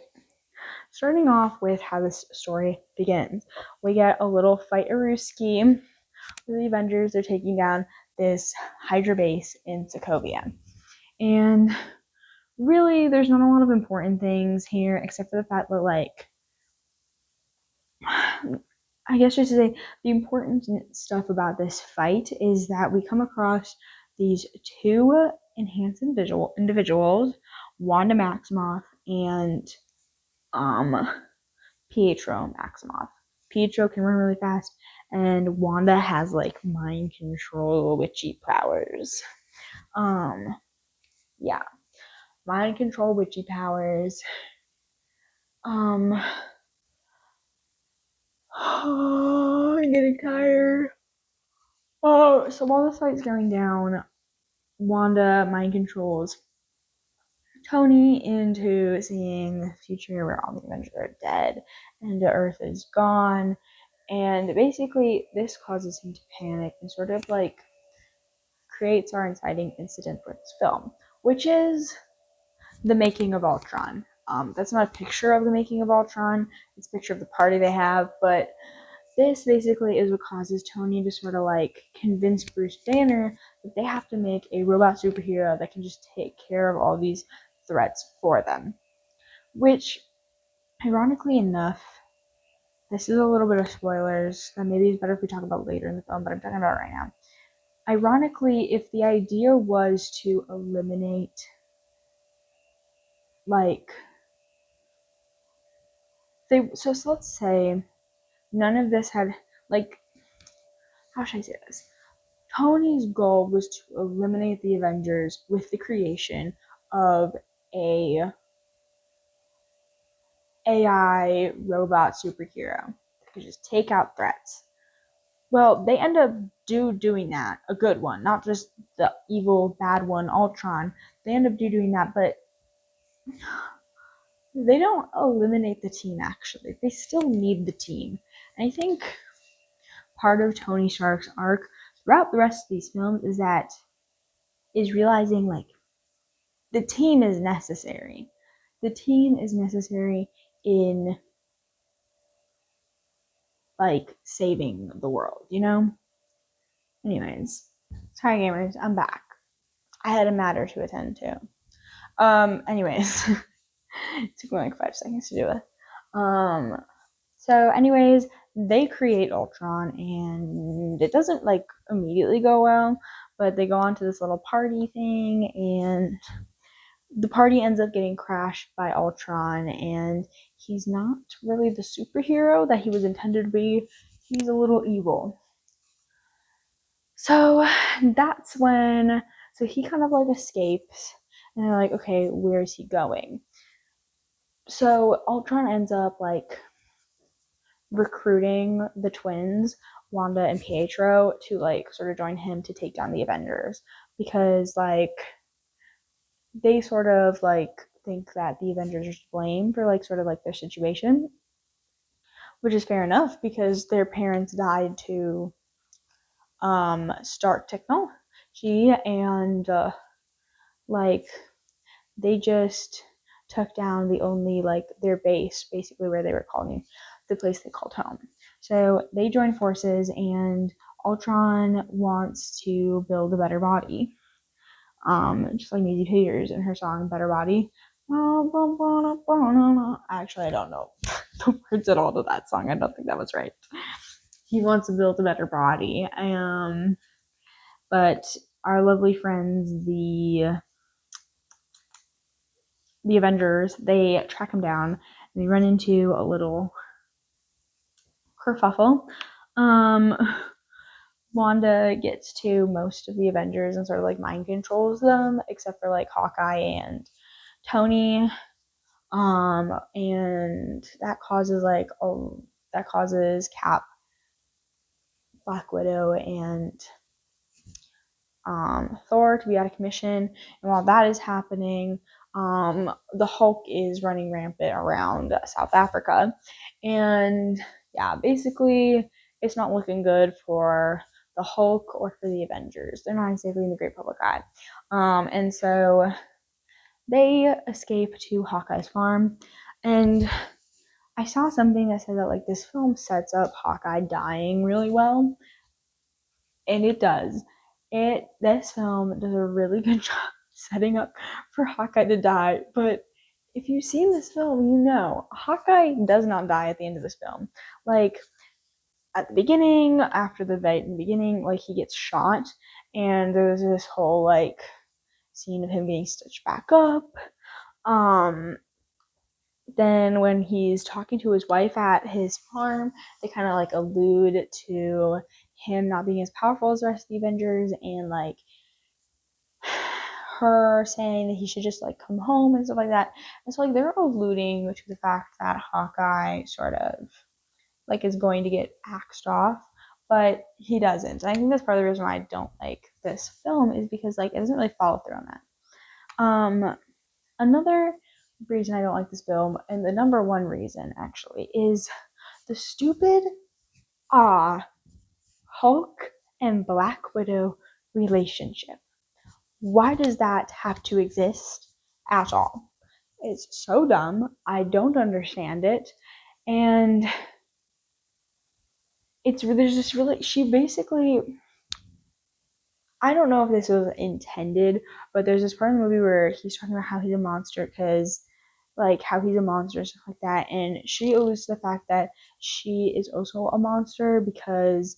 A: Starting off with how this story begins, we get a little fight-a-roo scheme with the Avengers. They're taking down this Hydra base in Sokovia. And really, there's not a lot of important things here, except for the fact that, like, I guess just to say, the important stuff about this fight is that we come across these two enhanced individuals, Wanda Maximoff and Pietro Maximoff. Pietro can run really fast, and Wanda has like mind control witchy powers. Yeah, mind control witchy powers. I'm getting tired. Oh, so while the fight's going down, Wanda mind controls Tony into seeing the future where all the Avengers are dead and the Earth is gone. And basically, this causes him to panic and sort of like creates our inciting incident for this film, which is the making of Ultron. That's not a picture of the making of Ultron, it's a picture of the party they have, but this basically is what causes Tony to sort of like convince Bruce Banner that they have to make a robot superhero that can just take care of all these threats for them. Which ironically enough, this is a little bit of spoilers that maybe it's better if we talk about later in the film, but I'm talking about it right now. Ironically, if the idea was to eliminate, like, so let's say none of this had, like, how should I say this? Tony's goal was to eliminate the Avengers with the creation of a AI robot superhero that could just take out threats. Well, they end up doing that, a good one, not just the evil bad one, Ultron. They end up doing that, but they don't eliminate the team. Actually, they still need the team. And I think part of Tony Stark's arc throughout the rest of these films is realizing, like, the team is necessary. The team is necessary in, like, saving the world, you know? Anyways, sorry gamers, I'm back. I had a matter to attend to. Anyways, it took me like 5 seconds to do it. So anyways, they create Ultron and it doesn't like immediately go well, but they go on to this little party thing and the party ends up getting crashed by Ultron and he's not really the superhero that he was intended to be. He's a little evil. So that's when so he kind of like escapes and they're like, okay, where is he going? So Ultron ends up like recruiting the twins, Wanda and Pietro, to like sort of join him to take down the Avengers because like they sort of like think that the Avengers are to blame for like sort of like their situation, which is fair enough because their parents died to start technology and like they just took down the only like their base basically where they were calling the place they called home. So they join forces and Ultron wants to build a better body. Just like Maisie Peters in her song Better Body. Actually, I don't know the words at all to that song. I don't think that was right. He wants to build a better body. But our lovely friends, the Avengers, they track him down and they run into a little kerfuffle. Um, Wanda gets to most of the Avengers and sort of like mind controls them, except for like Hawkeye and Tony. And that causes that causes Cap, Black Widow, and Thor to be out of commission. And while that is happening, the Hulk is running rampant around South Africa. And yeah, basically, it's not looking good for the Hulk or for the Avengers. They're not exactly in the great public eye. And so they escape to Hawkeye's farm. And I saw something that said that like this film sets up Hawkeye dying really well, and it does. This film does a really good job setting up for Hawkeye to die. But if you've seen this film, you know Hawkeye does not die at the end of this film. Like at the beginning, after the fight in the beginning, like he gets shot, and there's this whole like scene of him getting stitched back up. Then when he's talking to his wife at his farm, they kind of like allude to him not being as powerful as the rest of the Avengers and like her saying that he should just like come home and stuff like that. And so like they're alluding to the fact that Hawkeye sort of like is going to get axed off, but he doesn't. And I think that's part of the reason why I don't like this film is because like it doesn't really follow through on that. Another reason I don't like this film, and the number one reason actually, is the stupid Hulk and Black Widow relationship. Why does that have to exist at all? It's so dumb. I don't understand it. And there's this really, she basically, I don't know if this was intended, but there's this part in the movie where he's talking about how he's a monster because like how he's a monster and stuff like that. And she alludes to the fact that she is also a monster because,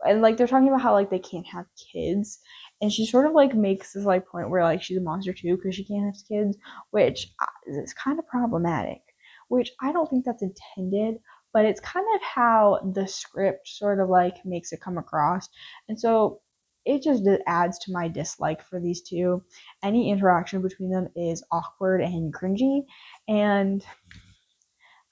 A: and like they're talking about how like they can't have kids, and she sort of like makes this like point where like she's a monster too because she can't have kids, which is kind of problematic, which I don't think that's intended, but it's kind of how the script sort of like makes it come across. And so it just adds to my dislike for these two. Any interaction between them is awkward and cringy, and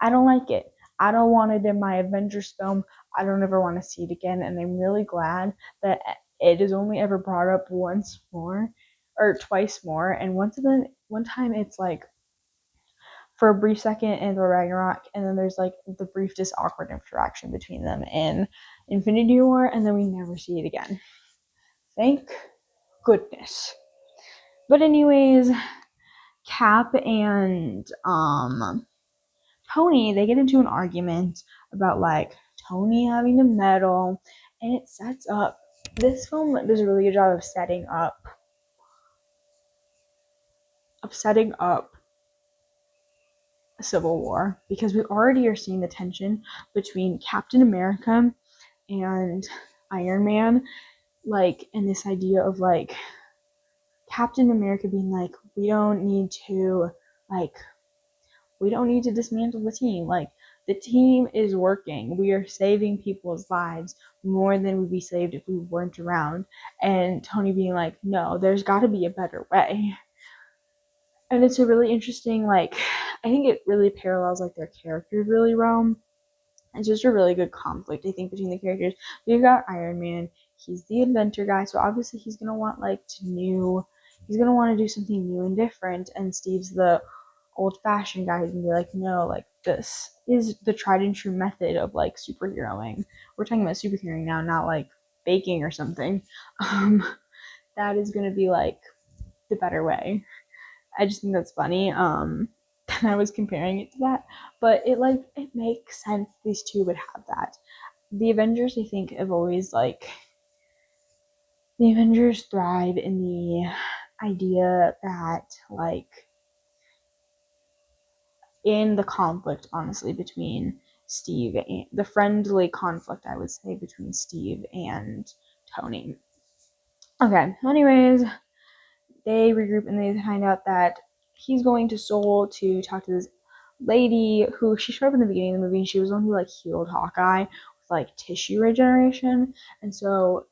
A: I don't like it. I don't want it in my Avengers film. I don't ever want to see it again. And I'm really glad that it is only ever brought up once more or twice more. And one time it's like for a brief second in Thor Ragnarok, and then there's like the briefest awkward interaction between them in Infinity War, and then we never see it again. Thank goodness. But anyways, Cap and Tony, they get into an argument about like Tony having the medal, and it sets up. This film does a really good job of setting up a civil war because we already are seeing the tension between Captain America and Iron Man, like, and this idea of like Captain America being like, like we don't need to dismantle the team. Like, the team is working. We are saving people's lives more than would be saved if we weren't around. And Tony being like, no, there's got to be a better way. And it's a really interesting, like, I think it really parallels like their characters really well. It's just a really good conflict, I think, between the characters. We've got Iron Man. He's the inventor guy, so obviously he's gonna want he's gonna want to do something new and different. And Steve's the old-fashioned guy who's gonna be like, no, like this is the tried and true method of like superheroing. We're talking about superheroing now, not like baking or something. Um, that is gonna be like the better way. I just think that's funny. I was comparing it to that, but it makes sense these two would have that. The Avengers, I think, have always like the Avengers thrive in the idea that like in the conflict, honestly, between Steve and the friendly conflict, I would say, between Steve and Tony. Okay, anyways, they regroup and they find out that he's going to Seoul to talk to this lady who she showed up in the beginning of the movie, and she was the one who like healed Hawkeye with like tissue regeneration. And so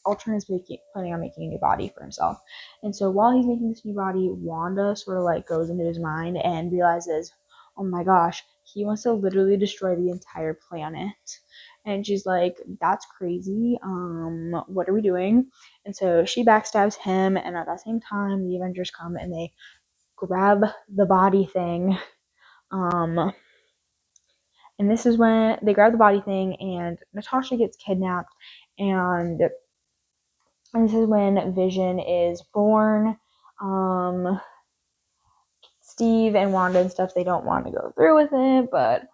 A: Ultron is planning on making a new body for himself. And so while he's making this new body, Wanda sort of like goes into his mind and realizes, oh my gosh, he wants to literally destroy the entire planet. And she's like, that's crazy. What are we doing? And so she backstabs him, and at that same time, the Avengers come and they grab the body thing. And this is when they grab the body thing, and Natasha gets kidnapped, and this is when Vision is born. Steve and Wanda and stuff, they don't want to go through with it, but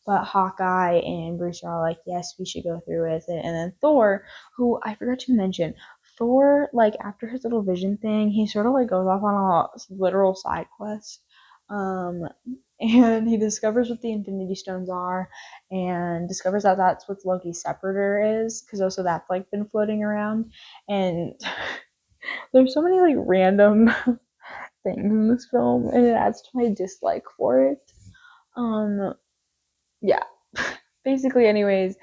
A: Hawkeye and Bruce are all like, yes, we should go through with it. And then Thor, who I forgot to mention, Thor, like after his little vision thing, he sort of like goes off on a literal side quest. And he discovers what the Infinity Stones are, and discovers that that's what Loki's separator is, because also that's like been floating around. And there's so many like random things in this film, and it adds to my dislike for it. Yeah. Basically, anyways,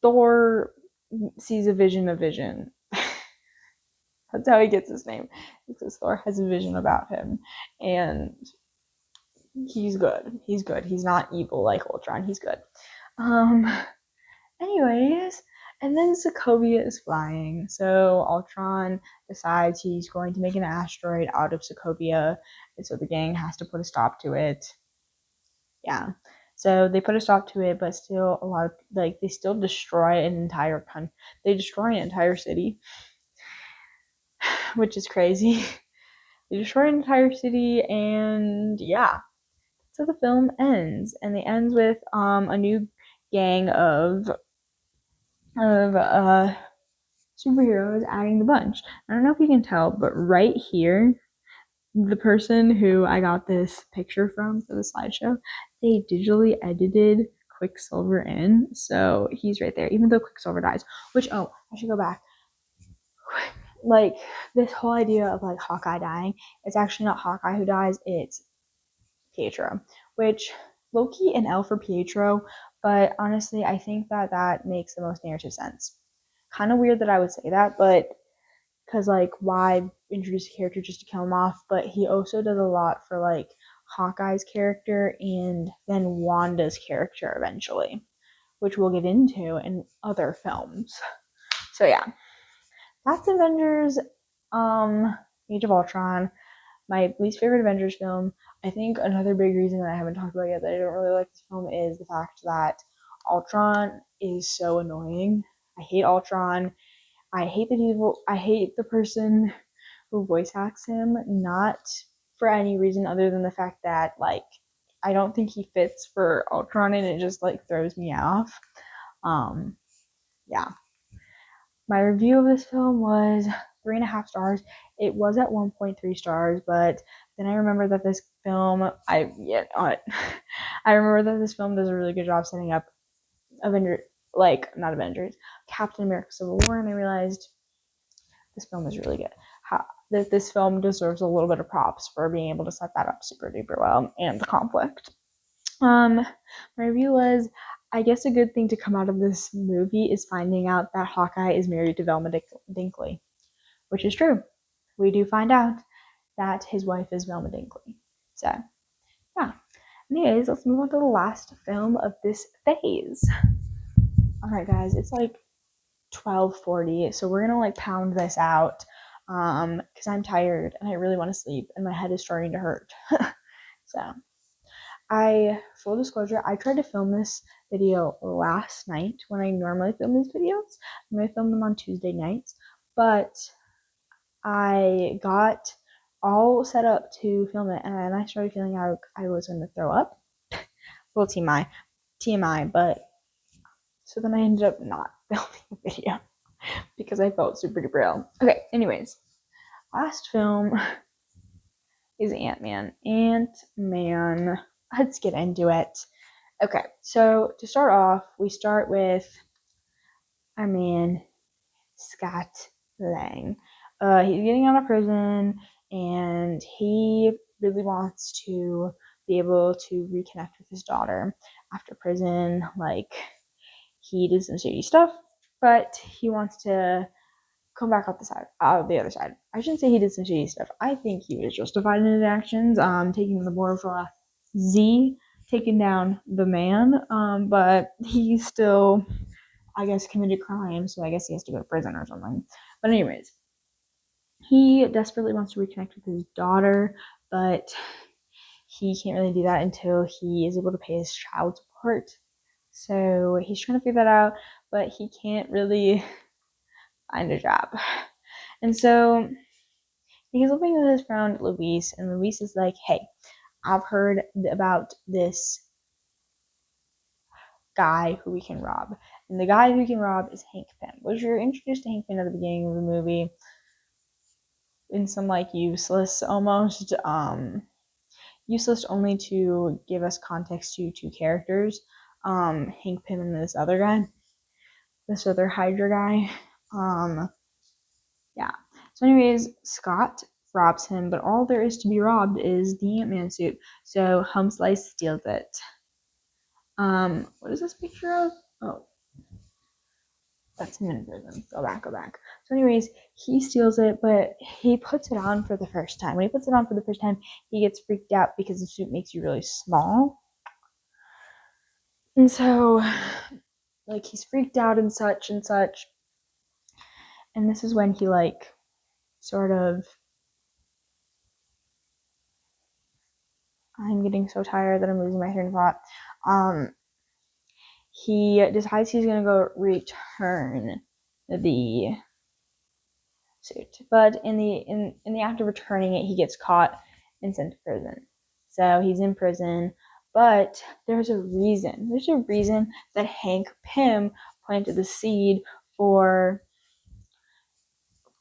A: Thor sees a vision of Vision. That's how he gets his name, because Thor has a vision about him, and he's good. He's good. He's not evil like Ultron. He's good. Um. Anyways, and then Sokovia is flying, so Ultron decides he's going to make an asteroid out of Sokovia, and so the gang has to put a stop to it. Yeah. So they put a stop to it, but still a lot of like they still destroy an entire country. They destroy an entire city, which is crazy. They destroy an entire city, and yeah. So the film ends, and it ends with a new gang of superheroes adding the bunch. I don't know if you can tell, but right here, the person who I got this picture from for the slideshow, they digitally edited Quicksilver in, so he's right there, even though Quicksilver dies. Which, oh, I should go back. Like, this whole idea of like Hawkeye dying, it's actually not Hawkeye who dies, it's Pietro, which Loki and L for Pietro, but honestly, I think that that makes the most narrative sense. Kind of weird that I would say that, but because like why introduce a character just to kill him off? But he also does a lot for like Hawkeye's character and then Wanda's character eventually, which we'll get into in other films. So yeah, that's Avengers Age of Ultron, my least favorite Avengers film. I think another big reason that I haven't talked about yet that I don't really like this film is the fact that Ultron is so annoying. I hate Ultron. I hate the people. I hate the person who voice acts him, not for any reason other than the fact that like I don't think he fits for Ultron, and it just like throws me off. Yeah. My review of this film was 3.5 stars. It was at 1.3 stars, but then I remember that this film, I remember that this film does a really good job setting up Avengers, like not Avengers, Captain America: Civil War, and I realized this film is really good. That this film deserves a little bit of props for being able to set that up super duper well and the conflict. My review was, I guess a good thing to come out of this movie is finding out that Hawkeye is married to Velma Dinkley, which is true. We do find out that his wife is Velma Dinkley. So, yeah. Anyways, let's move on to the last film of this phase. All right, guys, it's like 12:40, so we're gonna like pound this out because I'm tired and I really want to sleep and my head is starting to hurt. So full disclosure, I tried to film this video last night when I normally film these videos. I'm gonna film them on Tuesday nights, but I got all set up to film it and then I started feeling like I was going to throw up. Well, TMI, but so then I ended up not filming the video because I felt super duper ill. Okay, anyways, last film is Ant-Man. Ant-Man. Let's get into it. Okay, so to start off, we start with our man, Scott Lang. He's getting out of prison and he really wants to be able to reconnect with his daughter after prison. Like, he did some shady stuff, but he wants to come back out the other side. I shouldn't say he did some shady stuff. I think he was justified in his actions, taking the Morpha Z, taking down the man, but he still, I guess, committed crimes, so I guess he has to go to prison or something. But anyways, he desperately wants to reconnect with his daughter, but he can't really do that until he is able to pay his child support. So he's trying to figure that out, but he can't really find a job. And so he's living with his friend Luis, and Luis is like, hey, I've heard about this guy who we can rob. And the guy who we can rob is Hank Pym, which you're introduced to Hank Pym at the beginning of the movie in some like useless almost, useless only to give us context to two characters, Hank Pym and this other guy, this other Hydra guy. Yeah. So anyways, Scott robs him, but all there is to be robbed is the Ant-Man suit. So Humslice steals it. What is this picture of? Oh, that's him in prison. Go back. So anyways, he steals it, but he puts it on for the first time. When he puts it on for the first time, he gets freaked out because the suit makes you really small. And so, like, he's freaked out and such. And this is when he, like, sort of, I'm getting so tired that I'm losing my train of thought. He decides he's gonna go return the suit, but in the act of returning it, he gets caught and sent to prison. So he's in prison, but there's a reason. There's a reason that Hank Pym planted the seed for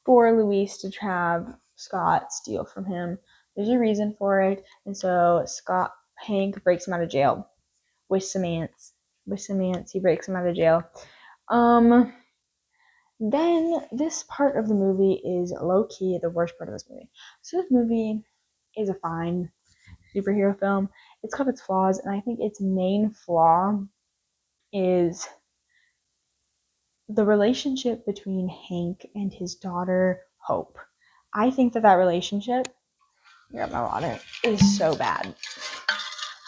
A: Luis to have Scott steal from him There's a reason for it. And so Hank breaks him out of jail with some ants. He breaks him out of jail. Then this part of the movie is low key the worst part of this movie. So this movie is a fine superhero film. It's got its flaws, and I think its main flaw is the relationship between Hank and his daughter Hope. I think that relationship, grab my water, is so bad.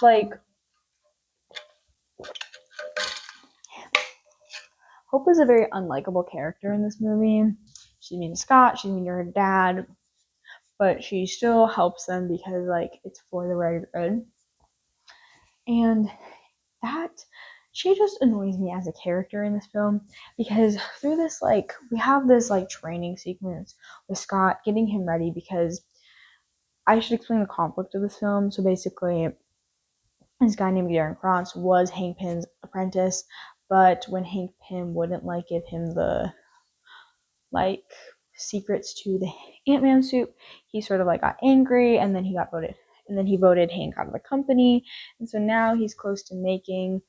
A: Like, Hope is a very unlikable character in this movie. She's mean to Scott, she's mean to her dad, but she still helps them because, like, it's for the right good. And that, she just annoys me as a character in this film because through this, like, we have this, like, training sequence with Scott getting him ready because I should explain the conflict of this film. So basically, this guy named Darren Cross was Hank Pym's apprentice, but when Hank Pym wouldn't, like, give him the, like, secrets to the Ant-Man suit, he sort of, like, got angry, and then he voted Hank out of the company, and so now he's close to making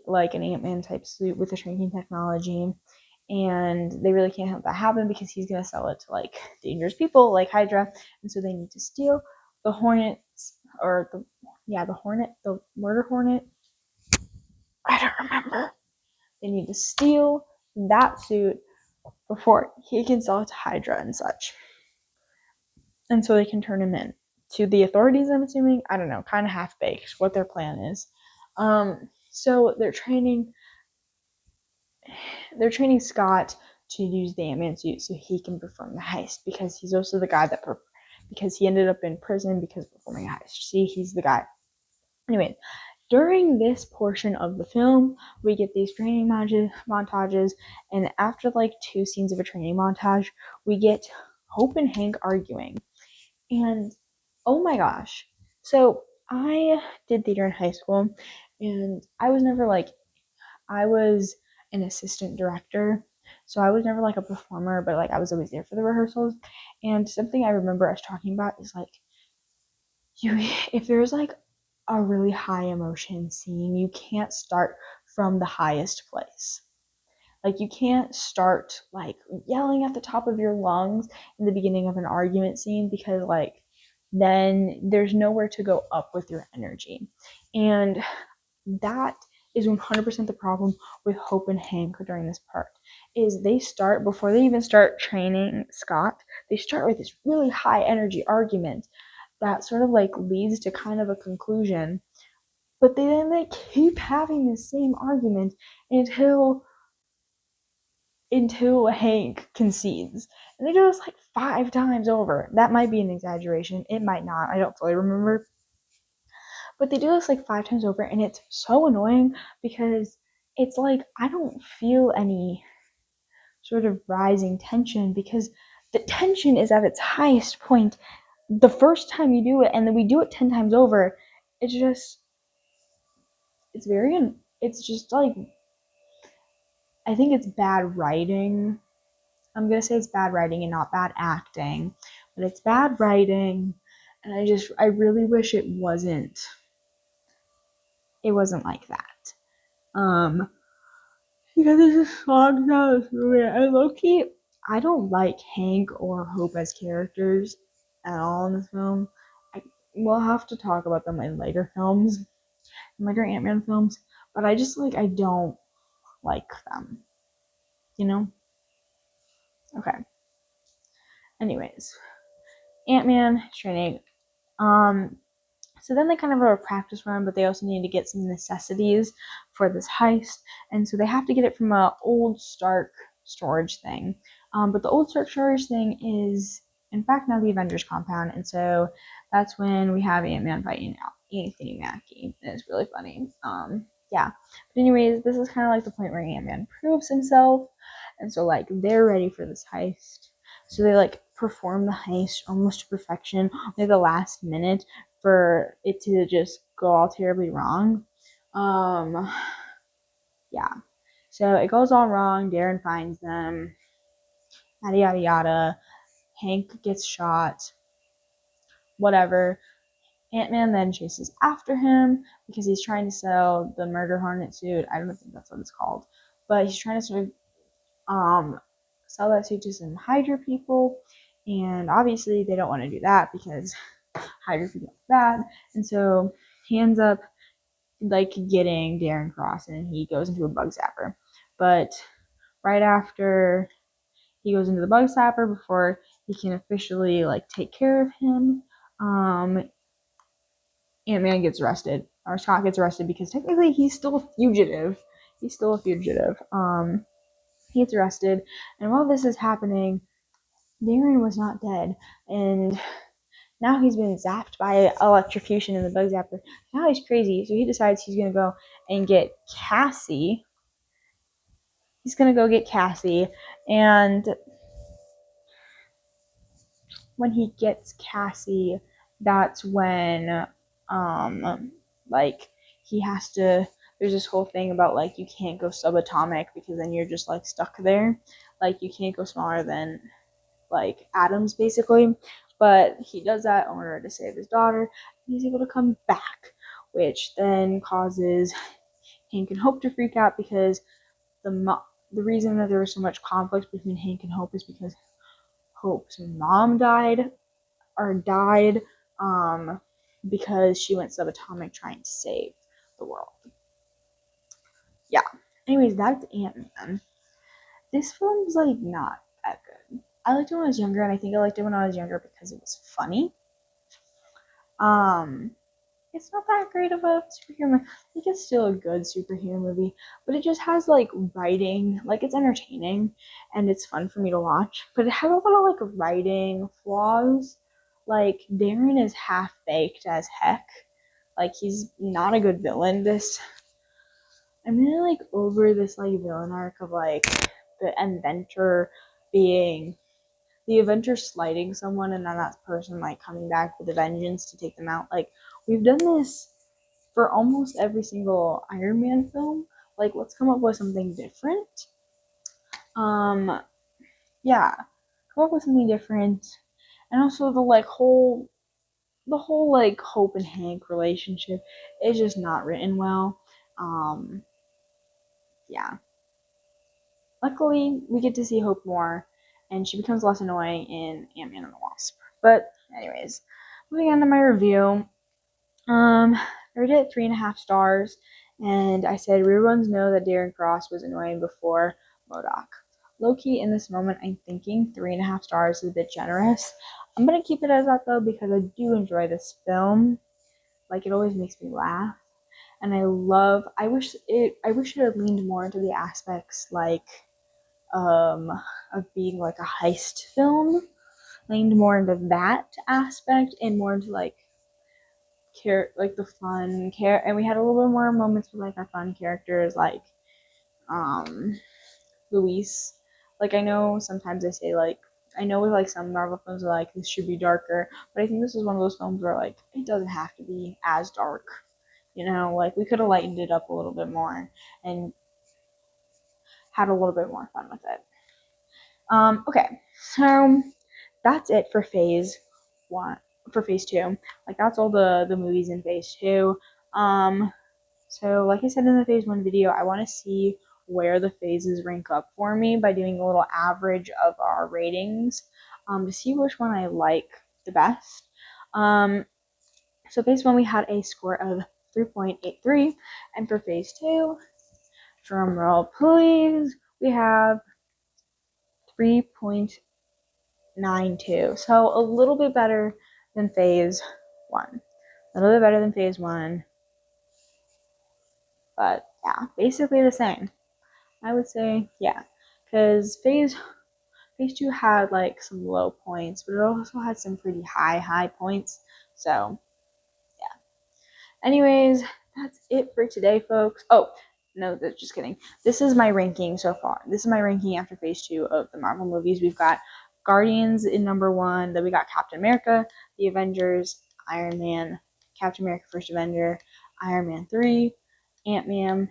A: like an Ant-Man type suit with the shrinking technology, and they really can't have that happen because he's gonna sell it to, like, dangerous people like Hydra, and so they need to steal the Hornets, or the Murder Hornet. I don't remember. They need to steal that suit before he can sell it to Hydra and such. And so they can turn him in to the authorities, I'm assuming. I don't know, kind of half-baked what their plan is. So they're training Scott to use the Ant-Man suit so he can perform the heist, because he's also the guy because he ended up in prison because of performing a heist. See, he's the guy. Anyway, during this portion of the film, we get these training montages, and after, like, 2 scenes of a training montage, we get Hope and Hank arguing. And oh my gosh. So I did theater in high school, and I was an assistant director. So I was never, like, a performer, but, like, I was always there for the rehearsals. And something I remember us talking about is, like, if there's, like, a really high emotion scene, you can't start from the highest place. Like, you can't start, like, yelling at the top of your lungs in the beginning of an argument scene, because, like, then there's nowhere to go up with your energy. And that is 100% the problem with Hope and Hank during this part. Is they start, before they even start training Scott, they start with this really high energy argument that sort of, like, leads to kind of a conclusion, but they keep having the same argument until Hank concedes. And they do this, like, 5 times over. That might be an exaggeration. It might not. I don't fully remember. But they do this, like, 5 times over, and it's so annoying because it's like I don't feel any sort of rising tension, because the tension is at its highest point the first time you do it, and then we do it 10 times over. It's just, it's just, like, I think it's bad writing. I'm gonna say it's bad writing and not bad acting, but it's bad writing, and I really wish it wasn't like that. Because it just slogs down this movie. And low-key, I don't like Hank or Hope as characters at all in this film. We'll have to talk about them in later films, in later Ant-Man films, but I just, like, I don't like them, you know? Okay. Anyways, Ant-Man training. So then they kind of have a practice run, but they also need to get some necessities for this heist, and so they have to get it from a old Stark storage thing. But the old Stark storage thing is, in fact, now the Avengers compound, and so that's when we have Ant-Man fighting Anthony Mackie, and it's really funny. Yeah. But anyways, this is kind of like the point where Ant-Man proves himself, and so, like, they're ready for this heist. So they, like, perform the heist almost to perfection, only the last minute for it to just go all terribly wrong. Yeah. So it goes all wrong. Darren finds them. Yada yada yada. Hank gets shot. whatever. Ant-Man then chases after him because he's trying to sell the Murder Hornet suit. I don't think that's what it's called, but he's trying to sort of sell that suit to some Hydra people, and obviously they don't want to do that because Hydra people are bad, and so he ends up like getting Darren Cross, and he goes into a bug zapper. But right after he goes into the bug zapper, before he can officially like take care of him, Ant-Man gets arrested, or Scott gets arrested, because technically he's still a fugitive. He's still a fugitive. He gets arrested, and while this is happening, Darren was not dead, and now he's been zapped by electrocution in the bug zapper. Now he's crazy, so he decides he's gonna go and get Cassie. He's gonna go get Cassie, and when he gets Cassie, that's when, like, he has to. There's this whole thing about like you can't go subatomic because then you're just like stuck there. Like you can't go smaller than like atoms basically, but he does that in order to save his daughter. He's able to come back, which then causes Hank and Hope to freak out because the reason that there was so much conflict between Hank and Hope is because Hope's mom died um, because she went subatomic trying to save the world. Yeah. Anyways, that's Ant-Man. This film's like not that good. I liked it when I was younger, and I think I liked it when I was younger because it was funny. It's not that great of a superhero movie. I think it's still a good superhero movie, but it just has like writing, like it's entertaining and it's fun for me to watch, but it has a lot of like writing flaws. Like Darren is half baked as heck. Like he's not a good villain. I'm really like over this like villain arc of like the inventor being the Avenger slighting someone and then that person like coming back with a vengeance to take them out. Like we've done this for almost every single Iron Man film. Like let's come up with something different. Um yeah, come up with something different. And also the whole like Hope and Hank relationship is just not written well. Yeah. Luckily, we get to see Hope more, and she becomes less annoying in Ant-Man and the Wasp. But anyways, moving on to my review. I rated it 3.5 stars, and I said reruns know that Darren Cross was annoying before MODOK. Low-key, in this moment, I'm thinking 3.5 stars is a bit generous. I'm gonna keep it as that though because I do enjoy this film. Like it always makes me laugh, and I wish it had leaned more into the aspects like um, of being like a heist film, leaned more into that aspect and more into like like the fun care, and we had a little bit more moments with like our fun characters like um Luis. Like I know sometimes I say like I know with like some Marvel films are like this should be darker, but I think this is one of those films where like it doesn't have to be as dark. You know, like we could have lightened it up a little bit more and had a little bit more fun with it. Okay, so that's it for phase one. For phase two, like that's all the movies in phase two. Um, so like I said in the phase one video, I want to see where the phases rank up for me by doing a little average of our ratings, to see which one I like the best. So phase one we had a score of 3.83, and for phase two, drum roll please, we have 3.92. So a little bit better than phase one. A little bit better than phase one. But yeah, basically the same. I would say, yeah. Because phase two had like some low points, but it also had some pretty high points. So anyways, that's it for today, folks. Oh, no, just kidding. This is my ranking so far. This is my ranking after phase two of the Marvel movies. We've got Guardians in number one, then we got Captain America, the Avengers, Iron Man, Captain America First Avenger, Iron Man 3, Ant-Man,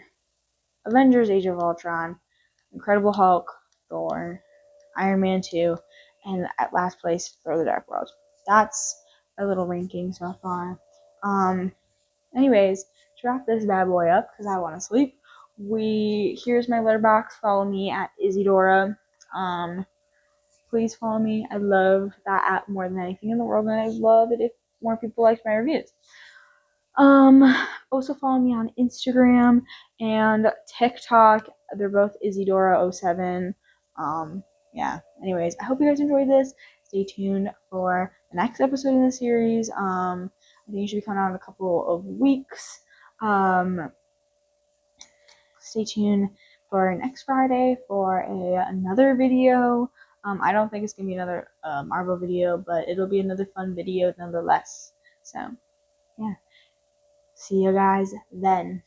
A: Avengers Age of Ultron, Incredible Hulk, Thor, Iron Man 2, and at last place, Thor the Dark World. That's our little ranking so far. Anyways, to wrap this bad boy up, because I want to sleep, here's my letterbox. Follow me at Isidora. Please follow me. I love that app more than anything in the world, and I love it if more people liked my reviews. Also follow me on Instagram and TikTok. They're both Isidora07. Yeah. Anyways, I hope you guys enjoyed this. Stay tuned for the next episode in the series. I think it should be coming out in a couple of weeks. Stay tuned for next Friday for another video. I don't think it's gonna be another Marvel video, but it'll be another fun video nonetheless. So yeah. See you guys then.